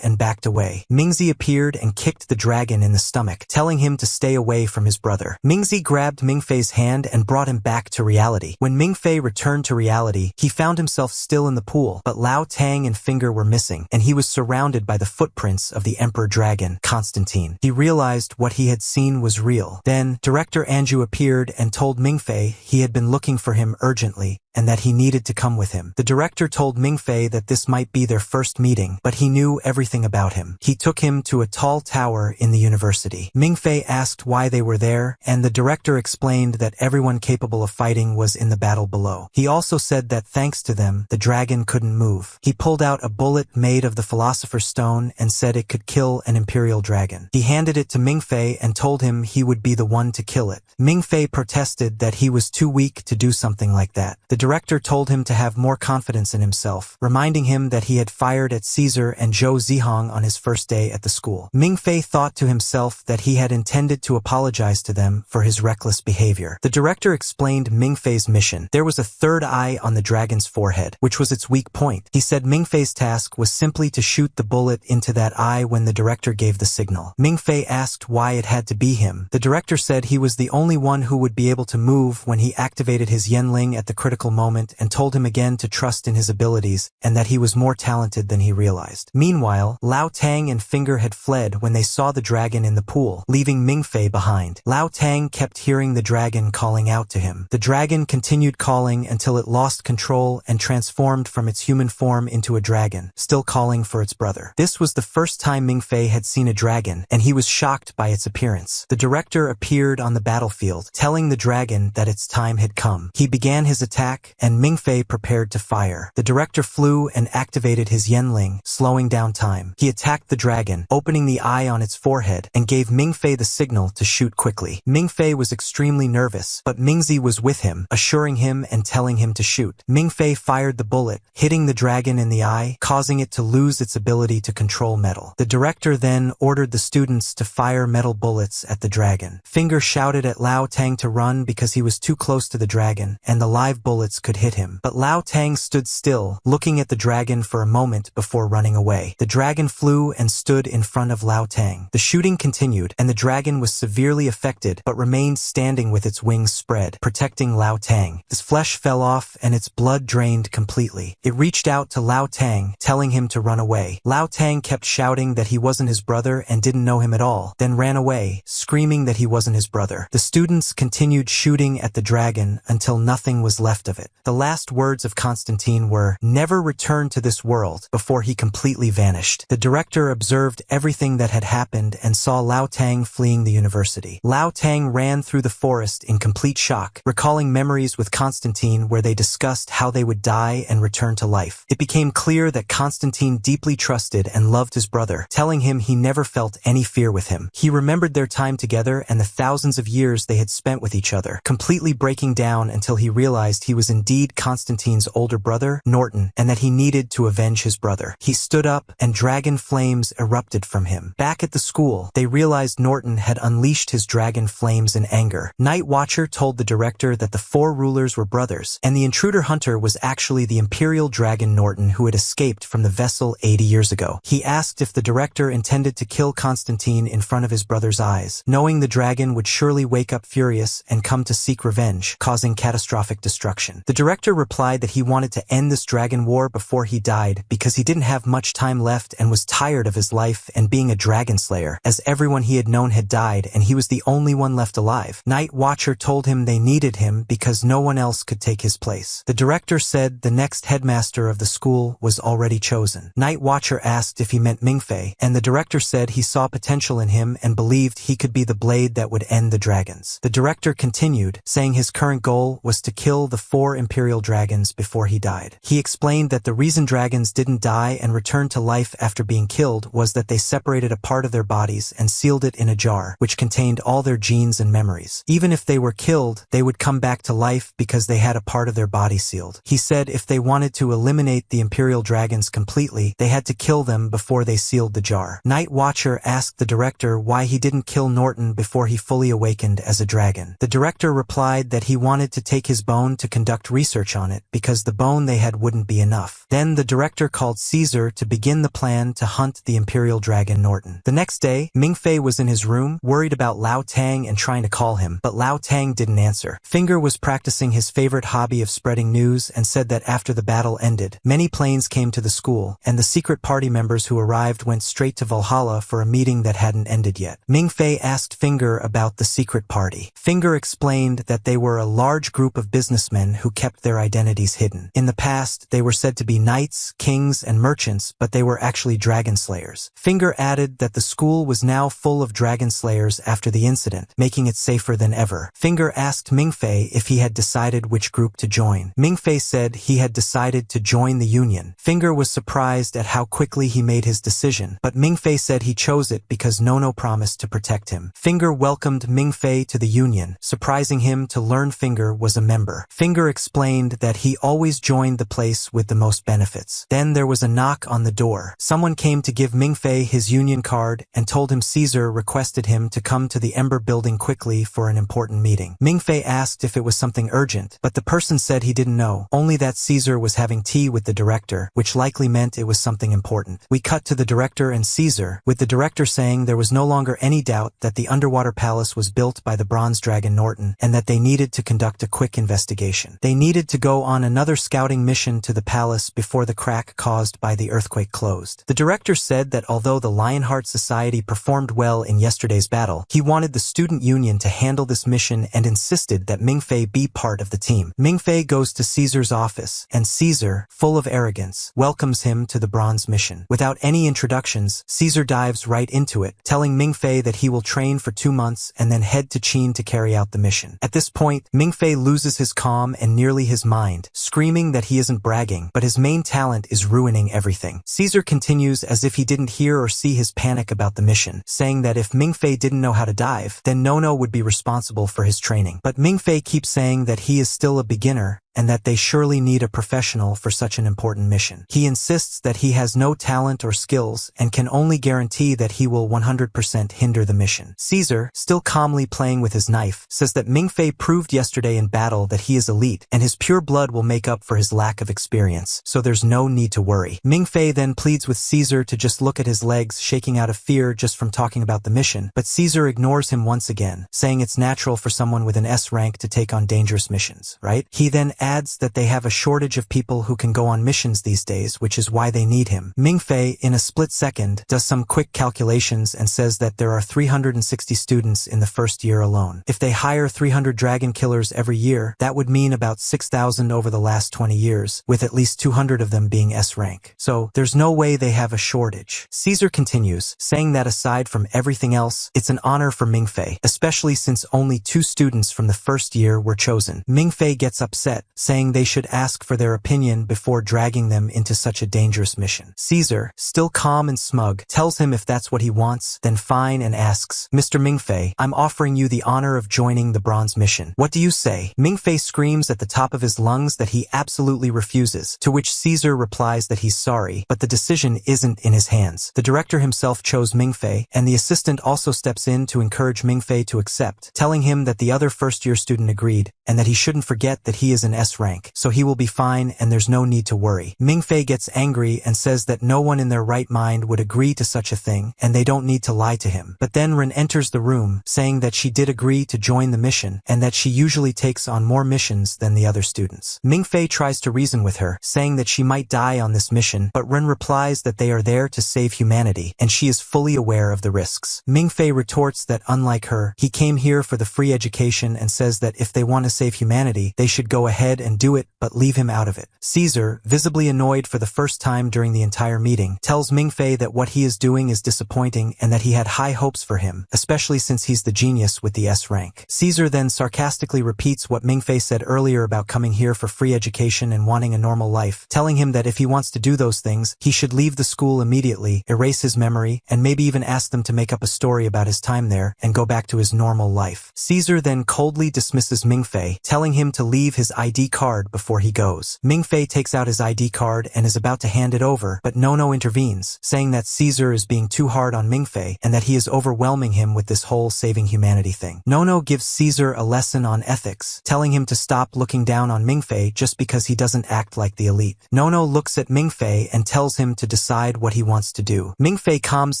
and backed away. Mingzi appeared and kicked the dragon in the stomach, telling him to stay away from his brother. Mingzi grabbed Mingfei's hand and brought him back to reality. When Mingfei returned to reality, he found himself still in the pool, but Lao Tang and Finger were missing, and he was surrounded by the footprints of the emperor dragon, Constantine. He realized what he had seen was real. Then, Director Anju appeared and told Mingfei he had been looking for him urgently, and that he needed to come with him. The director told Mingfei that this might be their first meeting, but he knew everything about him. He took him to a tall tower in the university. Mingfei asked why they were there, and the director explained that everyone capable of fighting was in the battle below. He also said that thanks to them, the dragon couldn't move. He pulled out a bullet made of the Philosopher's Stone and said it could kill an imperial dragon. He handed it to Mingfei and told him he would be the one to kill it. Mingfei protested that he was too weak to do something like that. The director told him to have more confidence in himself, reminding him that he had fired at Caesar and Zhou Zihong on his first day at the school. Mingfei thought to himself that he had intended to apologize to them for his reckless behavior. The director explained Mingfei's mission. There was a third eye on the dragon's forehead, which was its weak point. He said Mingfei's task was simply to shoot the bullet into that eye when the director gave the signal. Mingfei asked why it had to be him. The director said he was the only one who would be able to move when he activated his Yanling at the critical moment and told him again to trust in his abilities and that he was more talented than he realized. Meanwhile, Lao Tang and Finger had fled when they saw the dragon in the pool, leaving Mingfei behind. Lao Tang kept hearing the dragon calling out to him. The dragon continued calling until it lost control and transformed from its human form into a dragon, still calling for its brother. This was the first time Mingfei had seen a dragon, and he was shocked by its appearance. The director appeared on the battlefield, telling the dragon that its time had come. He began his attack, and Mingfei prepared to fire. The director flew and activated his Yanling, slowing down time. He attacked the dragon, opening the eye on its forehead, and gave Mingfei the signal to shoot quickly. Mingfei was extremely nervous, but Mingzi was with him, assuring him and telling him to shoot. Mingfei fired the bullet, hitting the dragon in the eye, causing it to lose its ability to control metal. The director then ordered the students to fire metal bullets at the dragon. Finger shouted at Lao Tang to run because he was too close to the dragon, and the live bullets could hit him. But Lao Tang stood still, looking at the dragon for a moment before running away. The dragon flew and stood in front of Lao Tang. The shooting continued, and the dragon was severely affected, but remained standing with its wings spread, protecting Lao Tang. His flesh fell off, and its blood drained completely. It reached out to Lao Tang, telling him to run away. Lao Tang kept shouting that he wasn't his brother and didn't know him at all, then ran away, screaming that he wasn't his brother. The students continued shooting at the dragon until nothing was left of it. The last words of Constantine were, "Never return to this world," before he completely vanished. The director observed everything that had happened and saw Lao Tang fleeing the university. Lao Tang ran through the forest in complete shock, recalling memories with Constantine where they discussed how they would die and return to life. It became clear that Constantine deeply trusted and loved his brother, telling him he never felt any fear with him. He remembered their time together and the thousands of years they had spent with each other, completely breaking down until he realized he was was indeed Constantine's older brother, Norton, and that he needed to avenge his brother. He stood up, and dragon flames erupted from him. Back at the school, they realized Norton had unleashed his dragon flames in anger. Night Watcher told the director that the four rulers were brothers, and the intruder hunter was actually the Imperial Dragon Norton who had escaped from the vessel 80 years ago. He asked if the director intended to kill Constantine in front of his brother's eyes, knowing the dragon would surely wake up furious and come to seek revenge, causing catastrophic destruction. The director replied that he wanted to end this dragon war before he died because he didn't have much time left and was tired of his life and being a dragon slayer, as everyone he had known had died and he was the only one left alive. Night Watcher told him they needed him because no one else could take his place. The director said the next headmaster of the school was already chosen. Night Watcher asked if he meant Mingfei, and the director said he saw potential in him and believed he could be the blade that would end the dragons. The director continued, saying his current goal was to kill the 4 imperial dragons before he died. He explained that the reason dragons didn't die and returned to life after being killed was that they separated a part of their bodies and sealed it in a jar, which contained all their genes and memories. Even if they were killed, they would come back to life because they had a part of their body sealed. He said if they wanted to eliminate the imperial dragons completely, they had to kill them before they sealed the jar. Night Watcher asked the director why he didn't kill Norton before he fully awakened as a dragon. The director replied that he wanted to take his bone to conduct research on it because the bone they had wouldn't be enough. Then the director called Caesar to begin the plan to hunt the imperial dragon Norton. The next day, Mingfei was in his room, worried about Lao Tang and trying to call him, but Lao Tang didn't answer. Finger was practicing his favorite hobby of spreading news and said that after the battle ended, many planes came to the school, and the secret party members who arrived went straight to Valhalla for a meeting that hadn't ended yet. Mingfei asked Finger about the secret party. Finger explained that they were a large group of businessmen who kept their identities hidden. In the past, they were said to be knights, kings, and merchants, but they were actually dragon slayers. Finger added that the school was now full of dragon slayers after the incident, making it safer than ever. Finger asked Mingfei if he had decided which group to join. Mingfei said he had decided to join the Union. Finger was surprised at how quickly he made his decision, but Mingfei said he chose it because Nono promised to protect him. Finger welcomed Mingfei to the Union, surprising him to learn Finger was a member. Finger explained that he always joined the place with the most benefits. Then there was a knock on the door. Someone came to give Mingfei his Union card and told him Caesar requested him to come to the Ember building quickly for an important meeting. Mingfei asked if it was something urgent, but the person said he didn't know, only that Caesar was having tea with the director, which likely meant it was something important. We cut to the director and Caesar, with the director saying there was no longer any doubt that the underwater palace was built by the bronze dragon Norton, and that they needed to conduct a quick investigation. They needed to go on another scouting mission to the palace before the crack caused by the earthquake closed. The director said that although the Lionheart Society performed well in yesterday's battle, he wanted the student union to handle this mission and insisted that Mingfei be part of the team. Mingfei goes to Caesar's office, and Caesar, full of arrogance, welcomes him to the bronze mission. Without any introductions, Caesar dives right into it, telling Mingfei that he will train for 2 months and then head to Qin to carry out the mission. At this point, Mingfei loses his calm and nearly his mind, screaming that he isn't bragging, but his main talent is ruining everything. Caesar continues as if he didn't hear or see his panic about the mission, saying that if Mingfei didn't know how to dive, then Nono would be responsible for his training. But Mingfei keeps saying that he is still a beginner and that they surely need a professional for such an important mission. He insists that he has no talent or skills and can only guarantee that he will 100% hinder the mission. Caesar, still calmly playing with his knife, says that Mingfei proved yesterday in battle that he is elite and his pure blood will make up for his lack of experience, so there's no need to worry. Mingfei then pleads with Caesar to just look at his legs shaking out of fear just from talking about the mission, but Caesar ignores him once again, saying it's natural for someone with an S rank to take on dangerous missions, right? He then adds that they have a shortage of people who can go on missions these days, which is why they need him. Mingfei, in a split second, does some quick calculations and says that there are 360 students in the first year alone. If they hire 300 dragon killers every year, that would mean about 6,000 over the last 20 years, with at least 200 of them being S rank. So, there's no way they have a shortage. Caesar continues, saying that aside from everything else, it's an honor for Mingfei, especially since only 2 students from the first year were chosen. Mingfei gets upset, saying they should ask for their opinion before dragging them into such a dangerous mission. Caesar, still calm and smug, tells him if that's what he wants, then fine, and asks, "Mr. Mingfei, I'm offering you the honor of joining the bronze mission. What do you say?" Mingfei screams at the top of his lungs that he absolutely refuses, to which Caesar replies that he's sorry, but the decision isn't in his hands. The director himself chose Mingfei, and the assistant also steps in to encourage Mingfei to accept, telling him that the other first-year student agreed, and that he shouldn't forget that he is an S rank, so he will be fine and there's no need to worry. Mingfei gets angry and says that no one in their right mind would agree to such a thing, and they don't need to lie to him. But then Ren enters the room, saying that she did agree to join the mission, and that she usually takes on more missions than the other students. Mingfei tries to reason with her, saying that she might die on this mission, but Ren replies that they are there to save humanity, and she is fully aware of the risks. Mingfei retorts that unlike her, he came here for the free education and says that if they want to save humanity, they should go ahead and do it, but leave him out of it. Caesar, visibly annoyed for the first time during the entire meeting, tells Mingfei that what he is doing is disappointing and that he had high hopes for him, especially since he's the genius with the S rank. Caesar then sarcastically repeats what Mingfei said earlier about coming here for free education and wanting a normal life, telling him that if he wants to do those things, he should leave the school immediately, erase his memory, and maybe even ask them to make up a story about his time there and go back to his normal life. Caesar then coldly dismisses Mingfei, telling him to leave his ID card before he goes. Mingfei takes out his ID card and is about to hand it over, but Nono intervenes, saying that Caesar is being too hard on Mingfei and that he is overwhelming him with this whole saving humanity thing. Nono gives Caesar a lesson on ethics, telling him to stop looking down on Mingfei just because he doesn't act like the elite. Nono looks at Mingfei and tells him to decide what he wants to do. Mingfei calms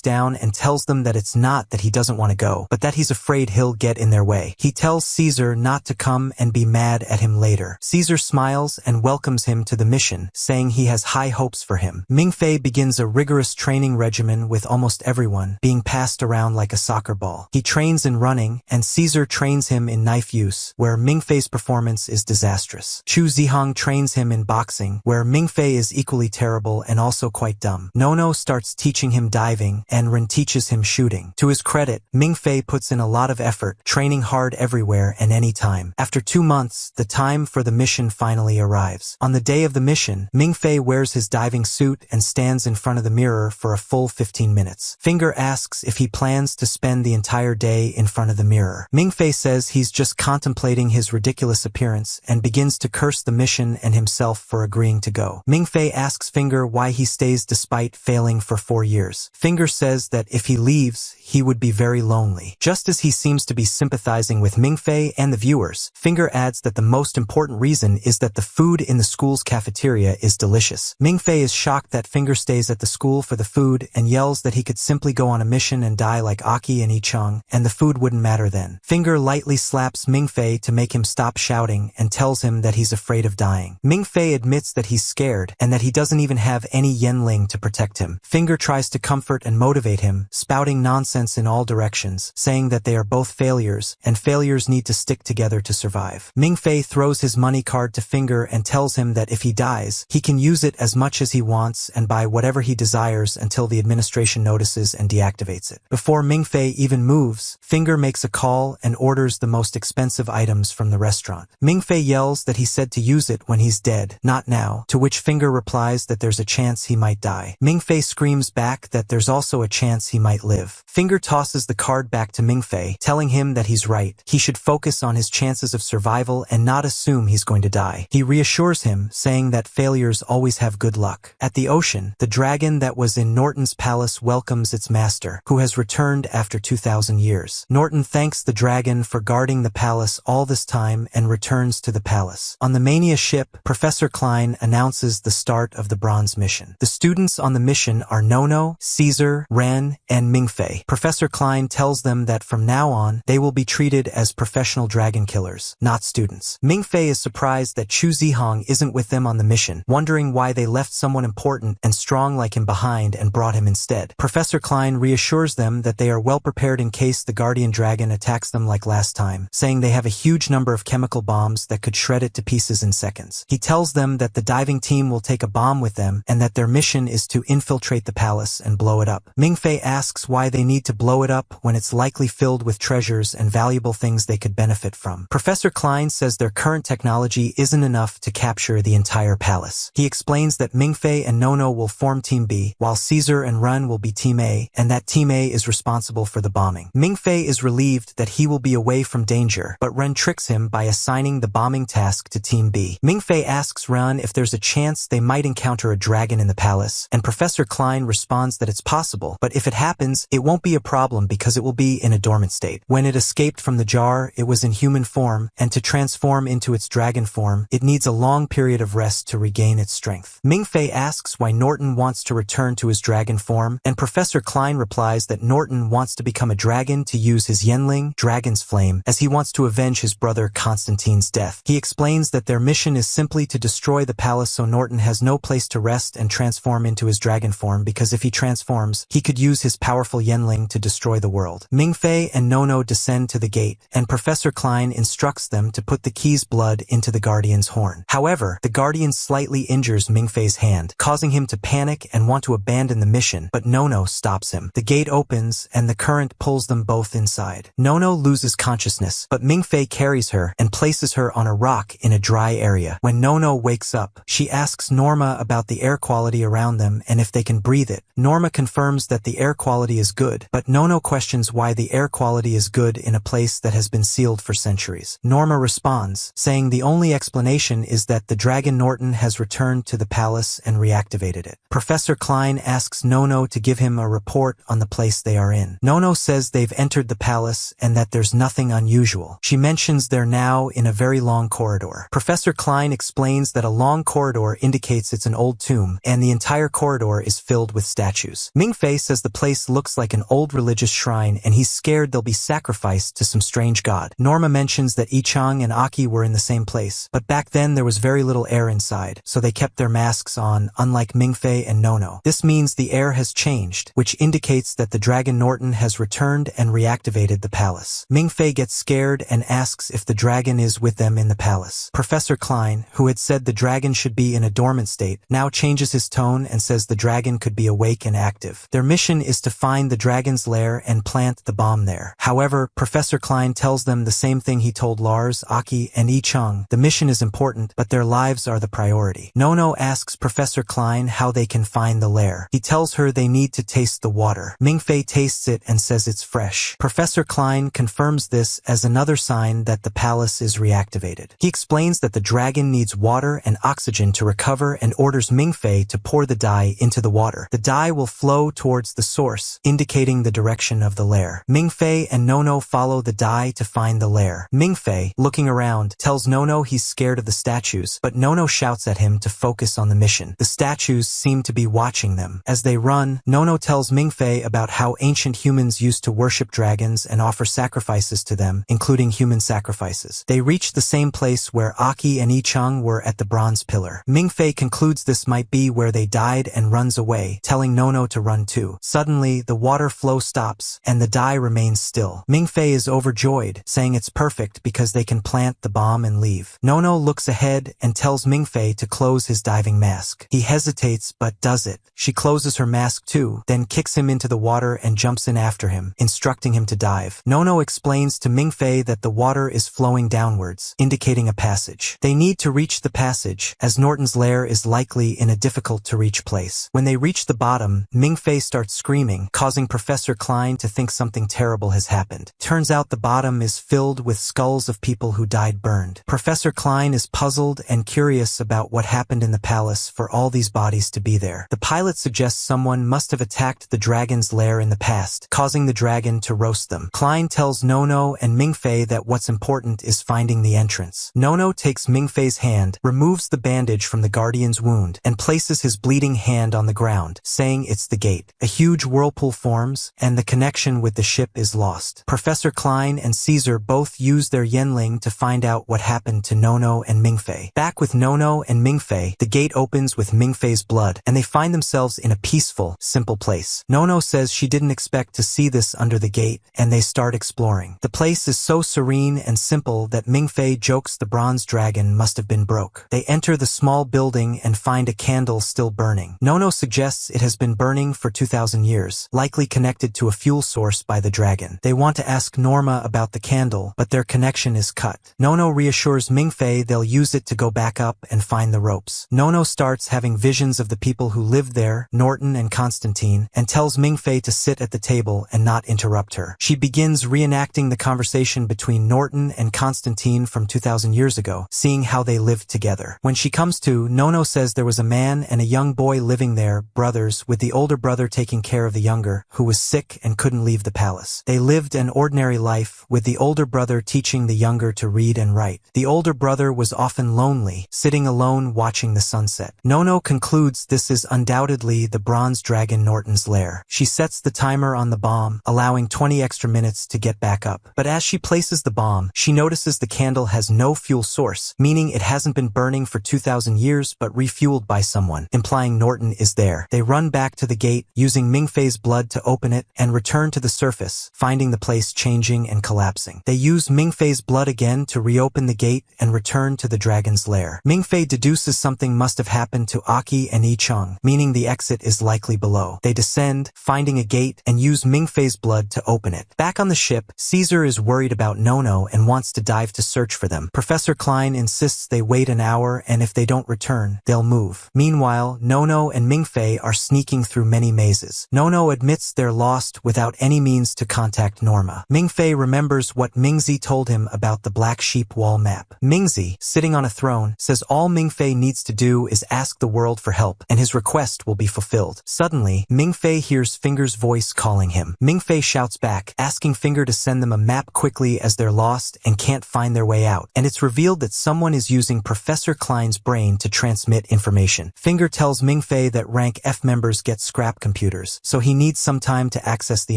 down and tells them that it's not that he doesn't want to go, but that he's afraid he'll get in their way. He tells Caesar not to come and be mad at him later. Caesar smiles and welcomes him to the mission, saying he has high hopes for him. Mingfei begins a rigorous training regimen with almost everyone being passed around like a soccer ball. He trains in running, and Caesar trains him in knife use, where Mingfei's performance is disastrous. Chu Zihong trains him in boxing, where Mingfei is equally terrible and also quite dumb. Nono starts teaching him diving, and Ren teaches him shooting. To his credit, Mingfei puts in a lot of effort, training hard everywhere and anytime. After 2 months, the time for the mission finally arrives. On the day of the mission, Mingfei wears his diving suit and stands in front of the mirror for a full 15 minutes. Finger asks if he plans to spend the entire day in front of the mirror. Mingfei says he's just contemplating his ridiculous appearance and begins to curse the mission and himself for agreeing to go. Mingfei asks Finger why he stays despite failing for 4 years. Finger says that if he leaves, he would be very lonely. Just as he seems to be sympathizing with Mingfei and the viewers, Finger adds that the most important reason is that the food in the school's cafeteria is delicious. Mingfei is shocked that Finger stays at the school for the food and yells that he could simply go on a mission and die like Aki and Ichung, and the food wouldn't matter then. Finger lightly slaps Mingfei to make him stop shouting and tells him that he's afraid of dying. Mingfei admits that he's scared and that he doesn't even have any Yenling to protect him. Finger tries to comfort and motivate him, spouting nonsense in all directions, saying that they are both failures, and failures need to stick together to survive. Mingfei throws his money card to Finger and tells him that if he dies, he can use it as much as he wants and buy whatever he desires until the administration notices and deactivates it. Before Mingfei even moves, Finger makes a call and orders the most expensive items from the restaurant. Mingfei yells that he said to use it when he's dead, not now, to which Finger replies that there's a chance he might die. Mingfei screams back that there's also a chance he might live. Finger tosses the card back to Mingfei, telling him that he's right. He should focus on his chances of survival and not assume he's going to die. He reassures him, saying that failures always have good luck. At the ocean, the dragon that was in Norton's palace welcomes its master, who has returned after 2,000 years. Norton thanks the dragon for guarding the palace all this time and returns to the palace. On the Mania ship, Professor Klein announces the start of the bronze mission. The students on the mission are Nono, Caesar, Ren, and Mingfei. Professor Klein tells them that from now on, they will be treated as professional dragon killers, not students. Mingfei is surprised that Chu Zihong isn't with them on the mission, wondering why they left someone important and strong like him behind and brought him instead. Professor Klein reassures them that they are well prepared in case the guardian dragon attacks them like last time, saying they have a huge number of chemical bombs that could shred it to pieces in seconds. He tells them that the diving team will take a bomb with them and that their mission is to infiltrate the palace and blow it up. Mingfei asks why they need need to blow it up when it's likely filled with treasures and valuable things they could benefit from. Professor Klein says their current technology isn't enough to capture the entire palace. He explains that Mingfei and Nono will form Team B, while Caesar and Run will be Team A, and that Team A is responsible for the bombing. Mingfei is relieved that he will be away from danger, but Ren tricks him by assigning the bombing task to Team B. Mingfei asks Ren if there's a chance they might encounter a dragon in the palace, and Professor Klein responds that it's possible, but if it happens, it won't be a problem because it will be in a dormant state. When it escaped from the jar, it was in human form, and to transform into its dragon form, it needs a long period of rest to regain its strength. Mingfei asks why Norton wants to return to his dragon form, and Professor Klein replies that Norton wants to become a dragon to use his Yenling, Dragon's Flame, as he wants to avenge his brother Constantine's death. He explains that their mission is simply to destroy the palace so Norton has no place to rest and transform into his dragon form, because if he transforms, he could use his powerful Yenling to destroy the world. Mingfei and Nono descend to the gate, and Professor Klein instructs them to put the key's blood into the Guardian's horn. However, the Guardian slightly injures Mingfei's hand, causing him to panic and want to abandon the mission, but Nono stops him. The gate opens, and the current pulls them both inside. Nono loses consciousness, but Mingfei carries her and places her on a rock in a dry area. When Nono wakes up, she asks Norma about the air quality around them and if they can breathe it. Norma confirms that the air quality is good, but Nono questions why the air quality is good in a place that has been sealed for centuries. Norma responds, saying the only explanation is that the dragon Norton has returned to the palace and reactivated it. Professor Klein asks Nono to give him a report on the place they are in. Nono says they've entered the palace and that there's nothing unusual. She mentions they're now in a very long corridor. Professor Klein explains that a long corridor indicates it's an old tomb, and the entire corridor is filled with statues. Mingfei says the place looks like an old religious shrine, and he's scared they'll be sacrificed to some strange god. Norma mentions that Ichang and Aki were in the same place, but back then there was very little air inside, so they kept their masks on, unlike Mingfei and Nono. This means the air has changed, which indicates that the dragon Norton has returned and reactivated the palace. Mingfei gets scared and asks if the dragon is with them in the palace. Professor Klein, who had said the dragon should be in a dormant state, now changes his tone and says the dragon could be awake and active. Their mission is to find the dragon's lair and plant the bomb there. However, Professor Klein tells them the same thing he told Lars, Aki, and Ichang. The mission is important, but their lives are the priority. Nono asks Professor Klein how they can find the lair. He tells her they need to taste the water. Mingfei tastes it and says it's fresh. Professor Klein confirms this as another sign that the palace is reactivated. He explains that the dragon needs water and oxygen to recover and orders Mingfei to pour the dye into the water. The dye will flow towards the source, indicating the direction of the lair. Mingfei and Nono follow the dye to find the lair. Mingfei, looking around, tells Nono he's scared of the statues, but Nono shouts at him to focus on the mission. The statues seem to be watching them. As they run, Nono tells Mingfei about how ancient humans used to worship dragons and offer sacrifices to them, including human sacrifices. They reach the same place where Aki and Ichang were at the bronze pillar. Mingfei concludes this might be where they died and runs away, telling Nono to run too. Suddenly, the water flow stops, and the dye remains still. Mingfei is overjoyed, saying it's perfect because they can plant the bomb and leave. Nono looks ahead and tells Mingfei to close his diving mask. He hesitates, but does it. She closes her mask too, then kicks him into the water and jumps in after him, instructing him to dive. Nono explains to Mingfei that the water is flowing downwards, indicating a passage. They need to reach the passage, as Norton's lair is likely in a difficult-to-reach place. When they reach the bottom, Mingfei starts screaming, causing Professor Klein to think something terrible has happened. Turns out the bottom is filled with skulls of people who died burned. Professor Klein is puzzled and curious about what happened in the palace for all these bodies to be there. The pilot suggests someone must have attacked the dragon's lair in the past, causing the dragon to roast them. Klein tells Nono and Mingfei that what's important is finding the entrance. Nono takes Mingfei's hand, removes the bandage from the guardian's wound, and places his bleeding hand on the ground, saying it's the gate. A huge whirlpool forms, and the connection with the ship is lost. Professor Klein and Caesar both use their Yenling to find out what happened to Nono and Mingfei. Back with Nono and Mingfei, the gate opens with Mingfei's blood, and they find themselves in a peaceful, simple place. Nono says she didn't expect to see this under the gate, and they start exploring. The place is so serene and simple that Mingfei jokes the bronze dragon must have been broke. They enter the small building and find a candle still burning. Nono suggests it has been burning for 2,000 years, likely connected connected to a fuel source by the dragon. They want to ask Norma about the candle, but their connection is cut. Nono reassures Mingfei they'll use it to go back up and find the ropes. Nono starts having visions of the people who lived there, Norton and Constantine, and tells Mingfei to sit at the table and not interrupt her. She begins reenacting the conversation between Norton and Constantine from 2,000 years ago, seeing how they lived together. When she comes to, Nono says there was a man and a young boy living there, brothers, with the older brother taking care of the younger, who was sick and couldn't leave the palace. They lived an ordinary life, with the older brother teaching the younger to read and write. The older brother was often lonely, sitting alone watching the sunset. Nono concludes this is undoubtedly the bronze dragon Norton's lair. She sets the timer on the bomb, allowing 20 extra minutes to get back up. But as she places the bomb, she notices the candle has no fuel source, meaning it hasn't been burning for 2,000 years but refueled by someone, implying Norton is there. They run back to the gate, using Mingfei's blood to open it, and return to the surface, finding the place changing and collapsing. They use Mingfei's blood again to reopen the gate and return to the dragon's lair. Mingfei deduces something must have happened to Aki and Yicheng, meaning the exit is likely below. They descend, finding a gate, and use Mingfei's blood to open it. Back on the ship, Caesar is worried about Nono and wants to dive to search for them. Professor Klein insists they wait an hour, and if they don't return, they'll move. Meanwhile, Nono and Mingfei are sneaking through many mazes. Nono admits they're lost without any means to contact Norma. Mingfei remembers what Mingzi told him about the black sheep wall map. Mingzi, sitting on a throne, says all Mingfei needs to do is ask the world for help, and his request will be fulfilled. Suddenly, Mingfei hears Finger's voice calling him. Mingfei shouts back, asking Finger to send them a map quickly as they're lost and can't find their way out, and it's revealed that someone is using Professor Klein's brain to transmit information. Finger tells Mingfei that rank F members get scrap computers, so he needs some time to access the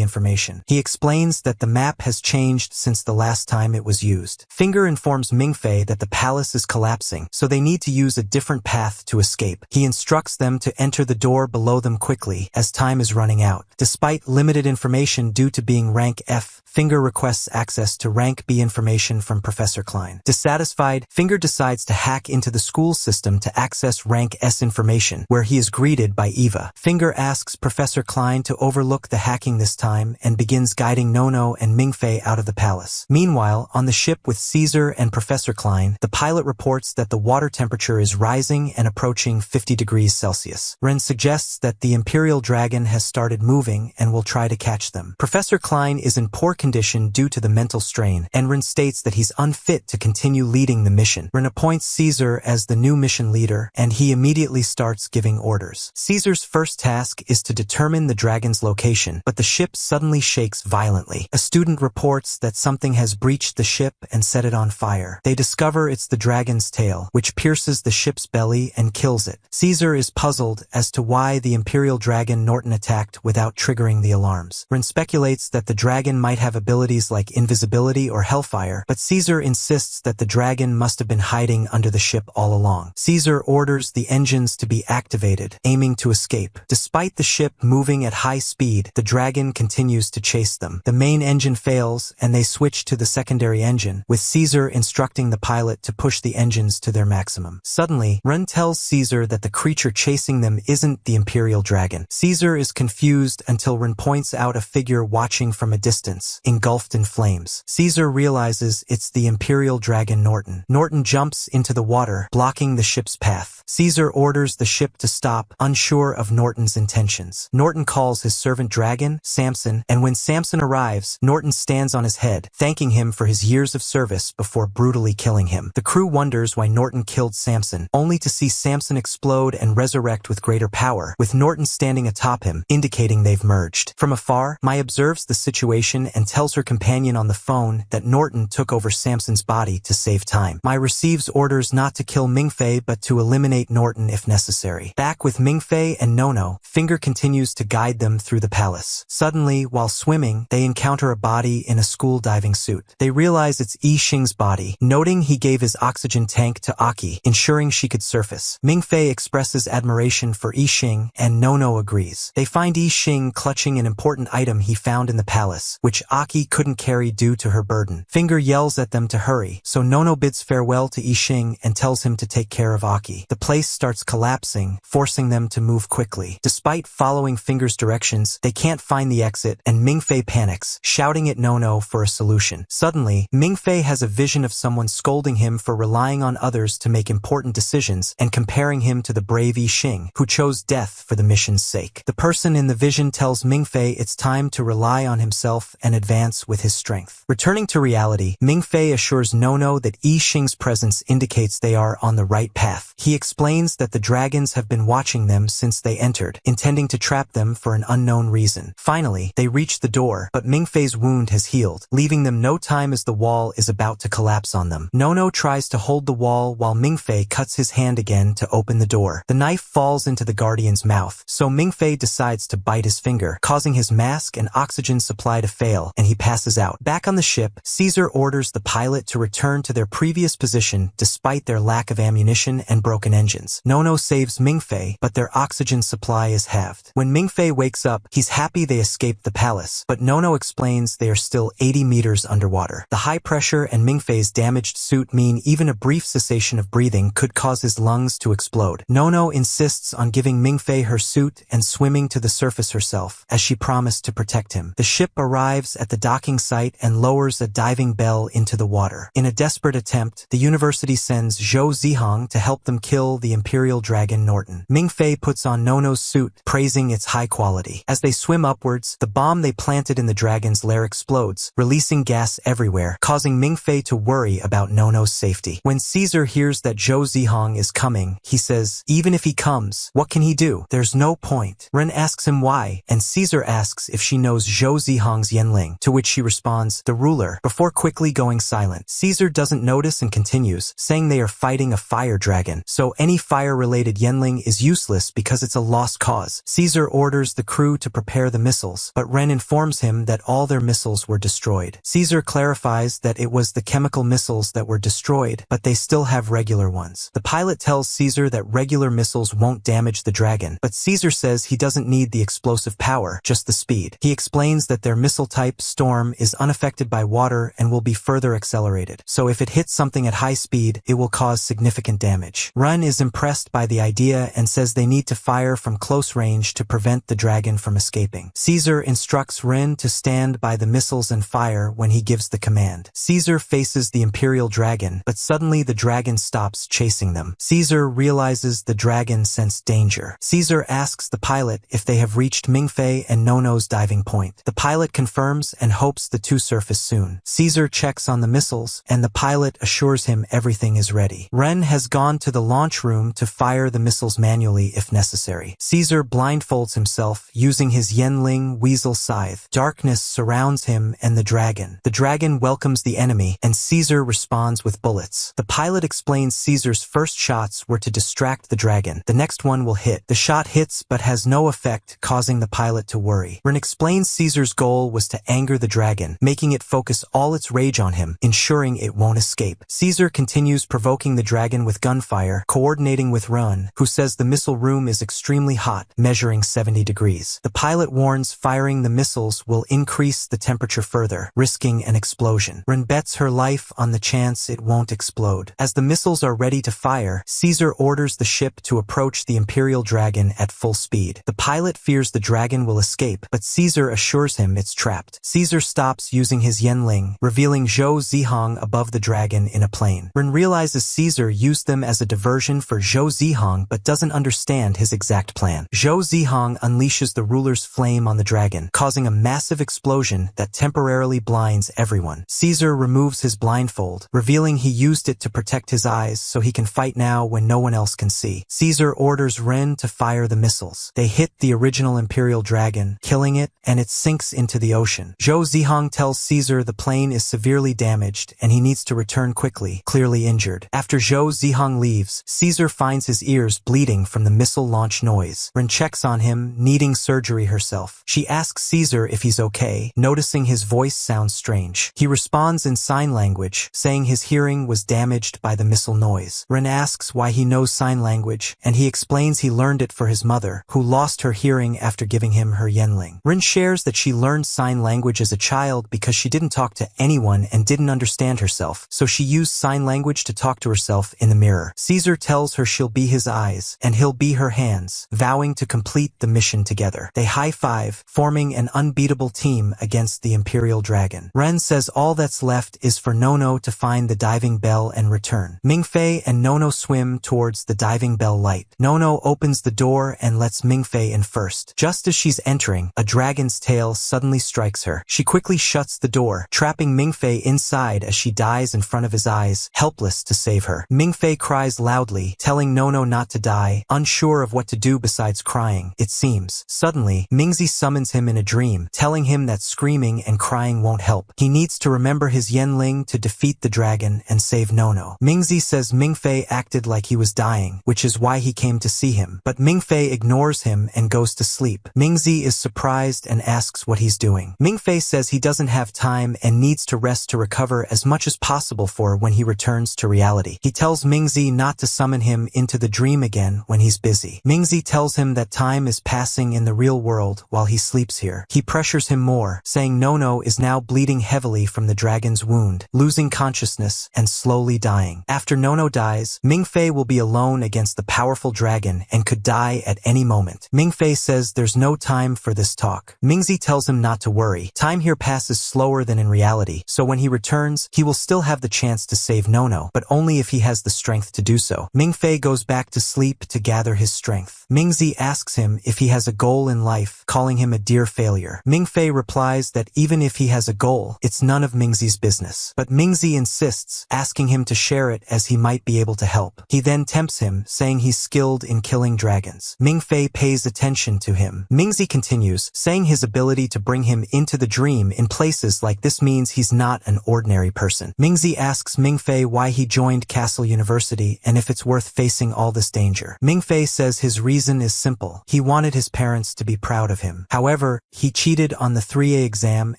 information. He explains that the map has changed since the last time it was used. Finger informs Mingfei that the palace is collapsing, so they need to use a different path to escape. He instructs them to enter the door below them quickly, as time is running out. Despite limited information due to being rank F, Finger requests access to rank B information from Professor Klein. Dissatisfied, Finger decides to hack into the school system to access rank S information, where he is greeted by Eva. Finger asks Professor Klein to overlook the hacking this time and begins guiding Nono and Mingfei out of the palace. Meanwhile, on the ship with Caesar and Professor Klein, the pilot reports that the water temperature is rising and approaching 50 degrees Celsius. Ren suggests that the Imperial Dragon has started moving and will try to catch them. Professor Klein is in poor condition due to the mental strain, and Ren states that he's unfit to continue leading the mission. Ren appoints Caesar as the new mission leader, and he immediately starts giving orders. Caesar's first task is to determine the dragon's location, but the ship suddenly shakes violently. A student reports that something has breached the ship and set it on fire. They discover it's the dragon's tail, which pierces the ship's belly and kills it. Caesar is puzzled as to why the Imperial Dragon Norton attacked without triggering the alarms. Ren speculates that the dragon might have abilities like invisibility or hellfire, but Caesar insists that the dragon must have been hiding under the ship all along. Caesar orders the engines to be activated, aiming to escape. Despite the ship moving at high speed, the dragon continues to chase them. The main engine fails, and they switch to the secondary engine, with Caesar instructing the pilot to push the engines to their maximum. Suddenly, Ren tells Caesar that the creature chasing them isn't the Imperial Dragon. Caesar is confused until Ren points out a figure watching from a distance, engulfed in flames. Caesar realizes it's the Imperial Dragon Norton. Norton jumps into the water, blocking the ship's path. Caesar orders the ship to stop, unsure of Norton's intentions. Norton calls his servant dragon, Samson, and when Samson arrives, Norton stands on his head, thanking him for his years of service before brutally killing him. The crew wonders why Norton killed Samson, only to see Samson explode and resurrect with greater power, with Norton standing atop him, indicating they've merged. From afar, Mai observes the situation and tells her companion on the phone that Norton took over Samson's body to save time. Mai receives orders not to kill Mingfei but to eliminate Norton if necessary. Back with Mingfei and Nono, Finger continues to guide them through the palace. Suddenly, while swimming, they encounter a body in a school diving suit. They realize it's Yi Xing's body, noting he gave his oxygen tank to Aki, ensuring she could surface. Mingfei expresses admiration for Yi Xing, and Nono agrees. They find Yi Xing clutching an important item he found in the palace, which Aki couldn't carry due to her burden. Finger yells at them to hurry, so Nono bids farewell to Yixing and tells him to take care of Aki. The place starts collapsing, forcing them to move quickly. Despite following Finger's directions, they can't find the exit, and Mingfei panics, shouting at Nono for a solution. Suddenly, Mingfei has a vision of someone scolding him for relying on others to make important decisions and comparing him to the brave Yixing, who chose death for the mission's sake. The person in the vision tells Mingfei it's time to rely on himself and advance with his strength. Returning to reality, Mingfei assures Nono that Yixing's presence indicates they are on the right path. He explains that the dragons have been watching them since they entered, intending to trap them for an unknown reason. Finally, they reach the door, but Mingfei's wound has healed, leaving them no time as the wall is about to collapse on them. Nono tries to hold the wall while Mingfei cuts his hand again to open the door. The knife falls into the guardian's mouth, so Mingfei decides to bite his finger, causing his mask and oxygen supply to fail, and he passes out. Back on the ship, Caesar orders the pilot to return to their previous position despite their lack of ammunition and broken engines. Nono saves Mingfei, but their oxygen supply is halved. When Mingfei wakes up, he's happy they escaped the palace, but Nono explains they are still 80 meters underwater. The high pressure and Mingfei's damaged suit mean even a brief cessation of breathing could cause his lungs to explode. Nono insists on giving Mingfei her suit and swimming to the surface herself, as she promised to protect him. The ship arrives at the docking site and lowers a diving bell into the water. In a desperate attempt, the university sends Zhou Zihong to help them kill the Imperial Dragon Norton. Mingfei puts on Nono's suit, praising its high quality. As they swim upwards, the bomb they planted in the dragon's lair explodes, releasing gas everywhere, causing Mingfei to worry about Nono's safety. When Caesar hears that Zhou Zihong is coming, he says, even if he comes, what can he do? There's no point. Ren asks him why, and Caesar asks if she knows Zhou Zihong's Yanling, to which she responds, the ruler, before quickly going silent. Caesar doesn't notice and continues, saying they are fighting a fire dragon, so any fire-related Yanling is useless because it's a lost cause. Caesar orders the crew to prepare the missiles, but Ren informs him that all their missiles were destroyed. Caesar clarifies that it was the chemical missiles that were destroyed, but they still have regular ones. The pilot tells Caesar that regular missiles won't damage the dragon, but Caesar says he doesn't need the explosive power, just the speed. He explains that their missile type, Storm, is unaffected by water and will be further accelerated, so if it hits something at high speed, it will cause significant damage. Ren is impressed by the idea and says they need to fire from close range to prevent the dragon from escaping. Caesar instructs Ren to stand by the missiles and fire when he gives the command. Caesar faces the Imperial Dragon, but suddenly the dragon stops chasing them. Caesar realizes the dragon sensed danger. Caesar asks the pilot if they have reached Mingfei and Nono's diving point. The pilot confirms and hopes the two surface soon. Caesar checks on the missiles, and the pilot assures him everything is ready. Ren has gone to the launch room to fire the missiles manually if necessary. Caesar blindfolds himself using his Yanling weasel scythe. Darkness surrounds him and the dragon. The dragon welcomes the enemy, and Caesar responds with bullets. The pilot explains Caesar's first shots were to distract the dragon. The next one will hit. The shot hits but has no effect, causing the pilot to worry. Ren explains Caesar's goal was to anger the dragon, making it focus all its rage on him, ensuring it won't escape. Caesar continues provoking the dragon with gunfire, coordinating with Ren, who says the missile room is extremely hot, measuring 70 degrees. The pilot warns firing the missiles will increase the temperature further, risking an explosion. Ren bets her life on the chance it won't explode. As the missiles are ready to fire, Caesar orders the ship to approach the Imperial Dragon at full speed. The pilot fears the dragon will escape, but Caesar assures him it's trapped. Caesar stops using his Yanling, revealing Zhou Zihong above the dragon in a plane. Ren realizes Caesar used them as a diversion for Zhou Zihong but doesn't understand his exact plan. Zhou Zihong unleashes the ruler's flame on the dragon, causing a massive explosion that temporarily blinds everyone. Caesar removes his blindfold, revealing he used it to protect his eyes so he can fight now when no one else can see. Caesar orders Ren to fire the missiles. They hit the original Imperial Dragon, killing it, and it sinks into the ocean. Zhou Zihong tells Caesar the plane is severely damaged and he needs to return quickly, clearly injured. After Zhou Zihong leaves, Caesar finds his ears bleeding from the missile launch noise. Ren checks on him, needing surgery herself. She asks Caesar if he's okay, noticing his voice sounds strange. He responds in sign language, saying his hearing was damaged by the missile noise. Ren asks why he knows sign language, and he explains he learned it for his mother, who lost her hearing after giving him her Yanling. Ren shares that she learned sign language language as a child because she didn't talk to anyone and didn't understand herself, so she used sign language to talk to herself in the mirror. Caesar tells her she'll be his eyes, and he'll be her hands, vowing to complete the mission together. They high-five, forming an unbeatable team against the Imperial Dragon. Ren says all that's left is for Nono to find the diving bell and return. Mingfei and Nono swim towards the diving bell light. Nono opens the door and lets Mingfei in first. Just as she's entering, a dragon's tail suddenly strikes her. She quickly shuts the door, trapping Mingfei inside as she dies in front of his eyes, helpless to save her. Mingfei cries loudly, telling Nono not to die, unsure of what to do besides crying, it seems. Suddenly, Mingzi summons him in a dream, telling him that screaming and crying won't help. He needs to remember his Yanling to defeat the dragon and save Nono. Mingzi says Mingfei acted like he was dying, which is why he came to see him, but Mingfei ignores him and goes to sleep. Mingzi is surprised and asks what he's doing. Mingfei says he doesn't have time and needs to rest to recover as much as possible for when he returns to reality. He tells Mingzi not to summon him into the dream again when he's busy. Mingzi tells him that time is passing in the real world while he sleeps here. He pressures him more, saying Nono is now bleeding heavily from the dragon's wound, losing consciousness and slowly dying. After Nono dies, Mingfei will be alone against the powerful dragon and could die at any moment. Mingfei says there's no time for this talk. Mingzi tells him not to worry. Time here passes slower than in reality, so when he returns, he will still have the chance to save Nono, but only if he has the strength to do so. Mingfei goes back to sleep to gather his strength. Mingzi asks him if he has a goal in life, calling him a dear failure. Mingfei replies that even if he has a goal, it's none of Mingzi's business. But Mingzi insists, asking him to share it as he might be able to help. He then tempts him, saying he's skilled in killing dragons. Mingfei pays attention to him. Mingzi continues, saying his ability to bring him into the dream in places like this means he's not an ordinary person. Mingzi asks Mingfei why he joined Castle University and if it's worth facing all this danger. Mingfei says his reason is simple. He wanted his parents to be proud of him. However, he cheated on the 3A exam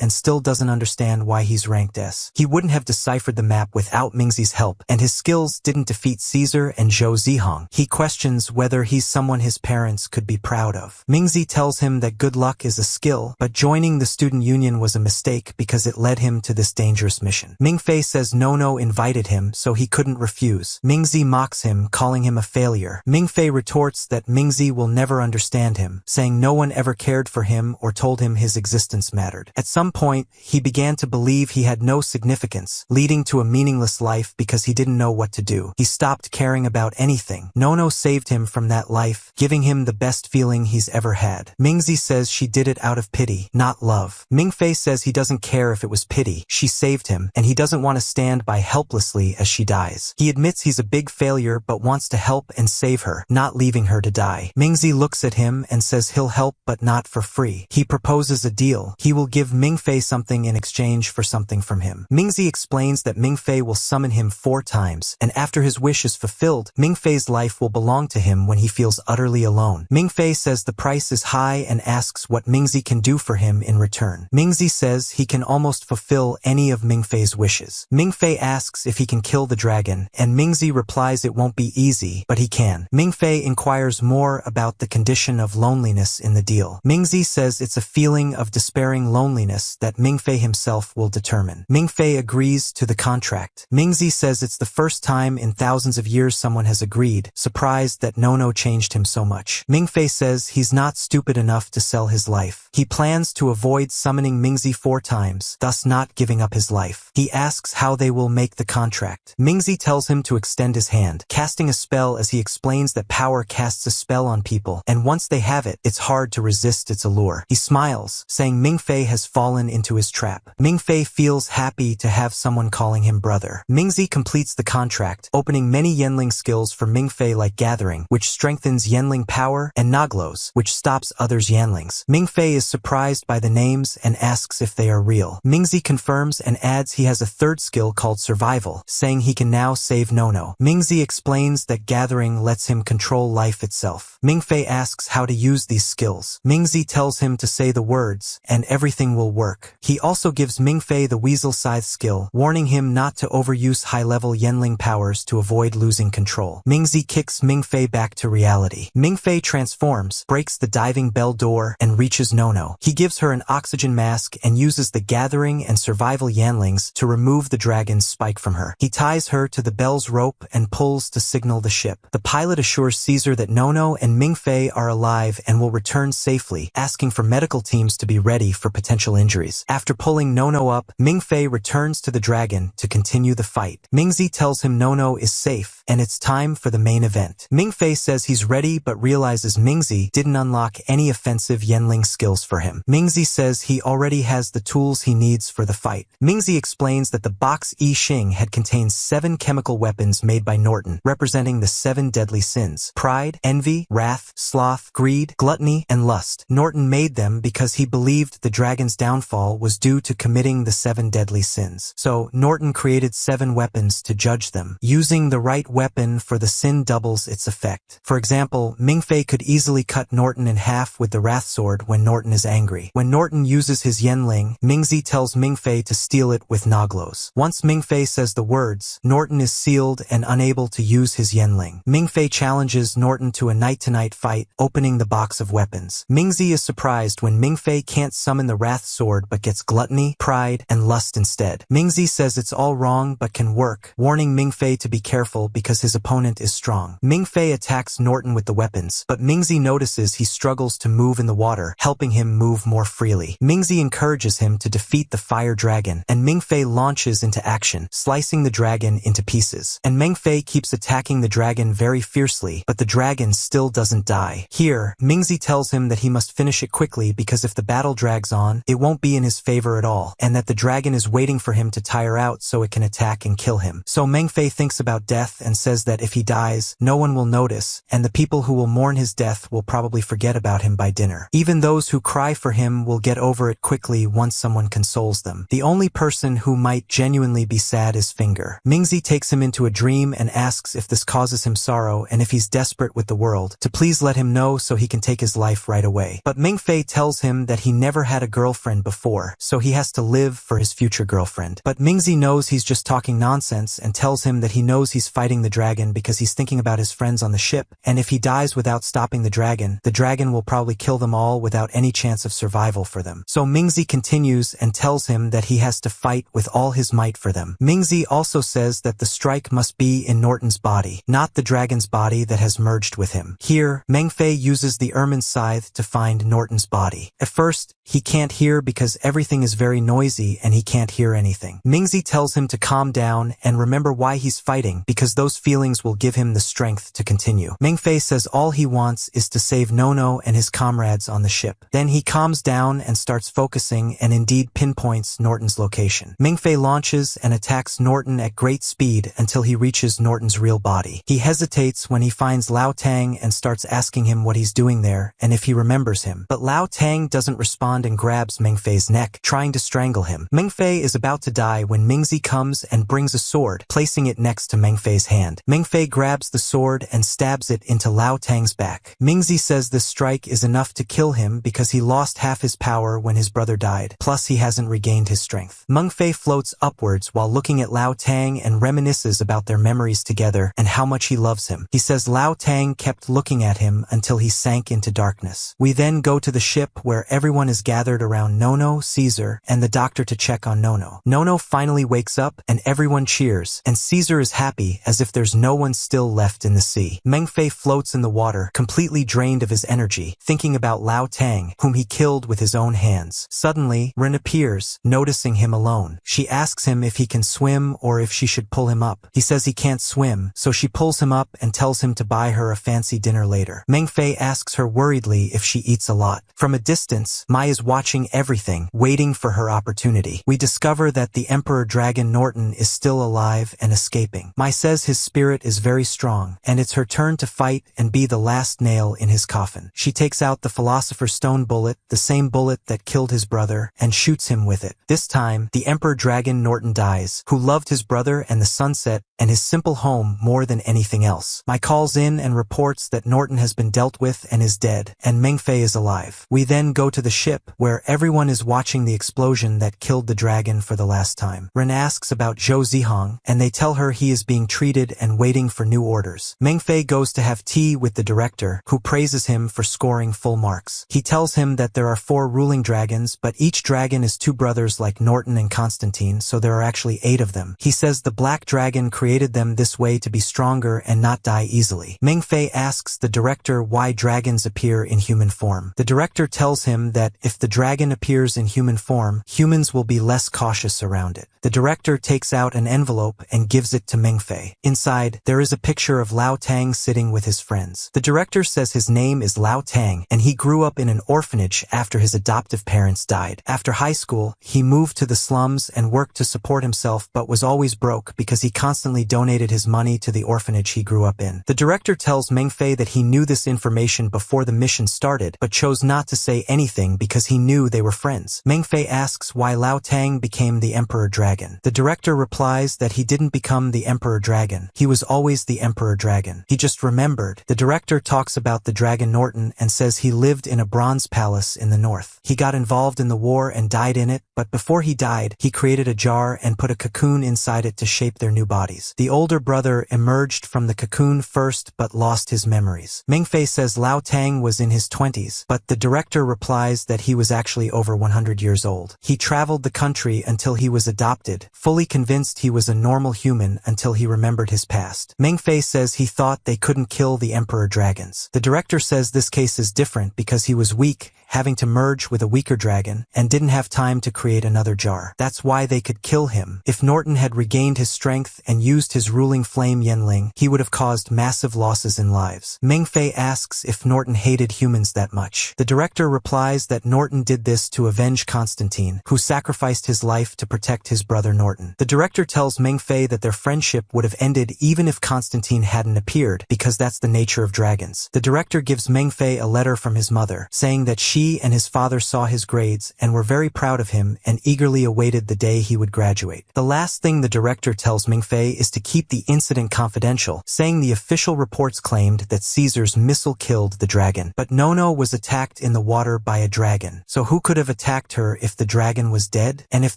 and still doesn't understand why he's ranked S. He wouldn't have deciphered the map without Mingzi's help, and his skills didn't defeat Caesar and Zhou Zihong. He questions whether he's someone his parents could be proud of. Mingzi tells him that good luck is a skill, but joining the student union was a mistake because it led him to this dangerous mission. Mingfei says Nono invited him, so he couldn't refuse. Mingzi mocks him, calling him a failure. Mingfei retorts that Mingzi will never understand him, saying no one ever cared for him or told him his existence mattered. At some point, he began to believe he had no significance, leading to a meaningless life because he didn't know what to do. He stopped caring about anything. Nono saved him from that life, giving him the best feeling he's ever had. Mingzi says she did it out of pity, not love. Mingfei says he doesn't care if it was pity. She saved him, and he doesn't want to stand by helplessly as she dies. He admits he's a big failure but wants to help and save her, not leaving her to die. Mingzi looks at him and says he'll help but not for free. He proposes a deal. He will give Mingfei something in exchange for something from him. Mingzi explains that Mingfei will summon him 4 times, and after his wish is fulfilled, Mingfei's life will belong to him when he feels utterly alone. Mingfei says the price is high and asks what Mingzi can do for him in return. Mingzi says he can almost fulfill any of Mingfei's wishes. Mingfei asks if he can kill the dragon, and Mingzi replies it won't be easy, but he can. Mingfei inquires more about the condition of loneliness in the deal. Mingzi says it's a feeling of despairing loneliness that Mingfei himself will determine. Mingfei agrees to the contract. Mingzi says it's the first time in thousands of years someone has agreed, surprised that Nono changed him so much. Mingfei says he's not stupid enough to sell his life. He plans to avoid summoning Mingzi 4 times, thus not giving up his life. He asks how they will make the contract. Mingzi tells him to extend his hand, casting a spell as he explains that power casts a spell on people, and once they have it, it's hard to resist its allure. He smiles, saying Mingfei has fallen into his trap. Mingfei feels happy to have someone calling him brother. Mingzi completes the contract, opening many Yanling skills for Mingfei like Gathering, which strengthens Yanling power, and Naglos, which stops others' Yanlings. Mingfei is surprised by the names and asks if they are real. Mingzi confirms and adds he has a 3rd skill called Survival, saying he can now save Nono. Mingzi explains that Gathering lets him control life itself. Mingfei asks how to use these skills. Mingzi tells him to say the words, and everything will work. He also gives Mingfei the Weasel Scythe skill, warning him not to overuse high-level Yanling powers to avoid losing control. Mingzi kicks Mingfei back to reality. Mingfei transforms, breaks the diving bell door, and reaches Nono. He gives her an oxygen dragon mask and uses the gathering and survival yanlings to remove the dragon's spike from her. He ties her to the bell's rope and pulls to signal the ship. The pilot assures Caesar that Nono and Mingfei are alive and will return safely, asking for medical teams to be ready for potential injuries. After pulling Nono up, Mingfei returns to the dragon to continue the fight. Mingzi tells him Nono is safe, and it's time for the main event. Mingfei says he's ready but realizes Mingzi didn't unlock any offensive Yenling skills for him. Mingzi says he already has the tools he needs for the fight. Mingzi explains that the box I Ching had contained 7 chemical weapons made by Norton, representing the 7 deadly sins: pride, envy, wrath, sloth, greed, gluttony, and lust. Norton made them because he believed the dragon's downfall was due to committing the 7 deadly sins. So Norton created 7 weapons to judge them. Using the right weapon for the sin doubles its effect. For example, Mingfei could easily cut Norton in half with the Wrath Sword when Norton is angry. When Norton uses his Yenling, Mingzi tells Mingfei to steal it with Noglos. Once Mingfei says the words, Norton is sealed and unable to use his Yenling. Mingfei challenges Norton to a night-to-night fight, opening the box of weapons. Mingzi is surprised when Mingfei can't summon the Wrath Sword but gets gluttony, pride, and lust instead. Mingzi says it's all wrong but can work, warning Mingfei to be careful because his opponent is strong. Mingfei attacks Norton with the weapons, but Mingzi notices he struggles to move in the water, helping him move more freely. Mingzi encourages him to defeat the fire dragon, and Mingfei launches into action, slicing the dragon into pieces. And Mingfei keeps attacking the dragon very fiercely, but the dragon still doesn't die. Here, Mingzi tells him that he must finish it quickly because if the battle drags on, it won't be in his favor at all, and that the dragon is waiting for him to tire out so it can attack and kill him. So Mingfei thinks about death and says that if he dies, no one will notice, and the people who will mourn his death will probably forget about him by dinner. Even those who cry for him will get over it quickly once someone consoles them. The only person who might genuinely be sad is Finger. Mingzi takes him into a dream and asks if this causes him sorrow and if he's desperate with the world, to please let him know so he can take his life right away. But Mingfei tells him that he never had a girlfriend before, so he has to live for his future girlfriend. But Mingzi knows he's just talking nonsense and tells him that he knows he's fighting the dragon because he's thinking about his friends on the ship, and if he dies without stopping the dragon will probably kill them all without any chance of survival for them. So Mingzi continues and tells him that he has to fight with all his might for them. Mingzi also says that the strike must be in Norton's body, not the dragon's body that has merged with him. Here, Mengfei uses the ermine scythe to find Norton's body. At first, he can't hear because everything is very noisy and he can't hear anything. Mingzi tells him to calm down and remember why he's fighting because those feelings will give him the strength to continue. Mengfei says all he wants is to save Nono and his comrades on the ship. Then he calms down and starts focusing and indeed pinpoints Norton's location. Mengfei launches and attacks Norton at great speed until he reaches Norton's real body. He hesitates when he finds Lao Tang and starts asking him what he's doing there and if he remembers him. But Lao Tang doesn't respond and grabs Mengfei's neck, trying to strangle him. Mengfei is about to die when Mingzi comes and brings a sword, placing it next to Mengfei's hand. Mengfei grabs the sword and stabs it into Lao Tang's back. Mingzi says this strike is enough to kill him because he lost half his power when his brother died, plus he hasn't regained his strength. Mengfei floats upwards while looking at Lao Tang and reminisces about their memories together and how much he loves him. He says Lao Tang kept looking at him until he sank into darkness. We then go to the ship where everyone is gathered around Nono, Caesar, and the doctor to check on Nono. Nono finally wakes up and everyone cheers, and Caesar is happy as if there's no one still left in the sea. Mengfei floats in the water, completely drained of his energy, thinking about Lao Tang, whom he killed with his own hands. Suddenly, Rin appears, noticing him alone. She asks him if he can swim or if she should pull him up. He says he can't swim, so she pulls him up and tells him to buy her a fancy dinner later. Mengfei asks her worriedly if she eats a lot. From a distance, Mai is watching everything, waiting for her opportunity. We discover that the Emperor Dragon Norton is still alive and escaping. Mai says his spirit is very strong, and it's her turn to fight and be the last nail in his coffin. She takes out the Philosopher's Stone bullet, the same bullet that killed his brother, and shoots him with it. This time, the Emperor Dragon Norton dies, who loved his brother and the sunset and his simple home more than anything else. Mai calls in and reports that Norton has been dealt with and is dead, and Mengfei is alive. We then go to the ship, where everyone is watching the explosion that killed the dragon for the last time. Ren asks about Zhou Zihong, and they tell her he is being treated and waiting for new orders. Mengfei goes to have tea with the director, who praises him for scoring full marks. He tells him that there are 4 ruling dragons dragons, but each dragon is two brothers like Norton and Constantine, so there are actually 8 of them. He says the black dragon created them this way to be stronger and not die easily. Ming-Fei asks the director why dragons appear in human form. The director tells him that if the dragon appears in human form, humans will be less cautious around it. The director takes out an envelope and gives it to Ming-Fei. Inside, there is a picture of Lao Tang sitting with his friends. The director says his name is Lao Tang, and he grew up in an orphanage after his adoptive parents died. After high school, he moved to the slums and worked to support himself but was always broke because he constantly donated his money to the orphanage he grew up in. The director tells Ming-Fei that he knew this information before the mission started, but chose not to say anything because he knew they were friends. Ming-Fei asks why Lao Tang became the Emperor Dragon. The director replies that he didn't become the Emperor Dragon. He was always the Emperor Dragon. He just remembered. The director talks about the dragon Norton and says he lived in a bronze palace in the north. He got involved in the war and died in it, but before he died, he created a jar and put a cocoon inside it to shape their new bodies. The older brother emerged from the cocoon first but lost his memories. Ming-Fei says Lao Tang was in his 20s, but the director replies that he was actually over 100 years old. He traveled the country until he was adopted, fully convinced he was a normal human until he remembered his past. Ming-Fei says he thought they couldn't kill the Emperor Dragons. The director says this case is different because he was weak, having to merge with a weaker dragon, and didn't have time to create another jar. That's why they could kill him. If Norton had regained his strength and used his ruling flame Yenling, he would have caused massive losses in lives. Ming-Fei asks if Norton hated humans that much. The director replies that Norton did this to avenge Constantine, who sacrificed his life to protect his brother Norton. The director tells Ming-Fei that their friendship would have ended even if Constantine hadn't appeared, because that's the nature of dragons. The director gives Ming-Fei a letter from his mother, saying that she and his father saw his grades and were very proud of him and eagerly awaited the day he would graduate. The last thing the director tells Ming-Fei is to keep the incident confidential, saying the official reports claimed that Caesar's missile killed the dragon, but Nono was attacked in the water by a dragon. So who could have attacked her if the dragon was dead? And if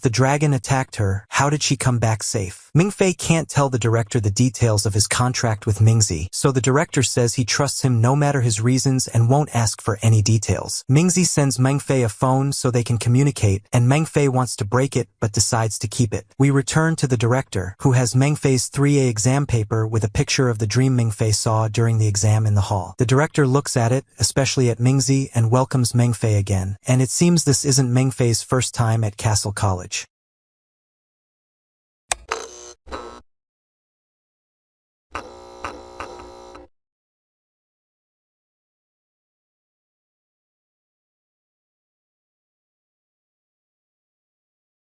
the dragon attacked her, how did she come back safe? Ming-Fei can't tell the director the details of his contract with Mingzi, so the director says he trusts him no matter his reasons and won't ask for any details. Mingzi sends Ming-Fei a phone so they can communicate, and Ming-Fei wants to break it but decides to keep it. We return to the director, who has Ming-Fei's 3A exam paper with a picture of the dream Ming-Fei saw during the exam in the hall. The director looks at it, especially at Mingzi, and welcomes Ming-Fei again, and it seems this isn't Ming-Fei's first time at Castle College.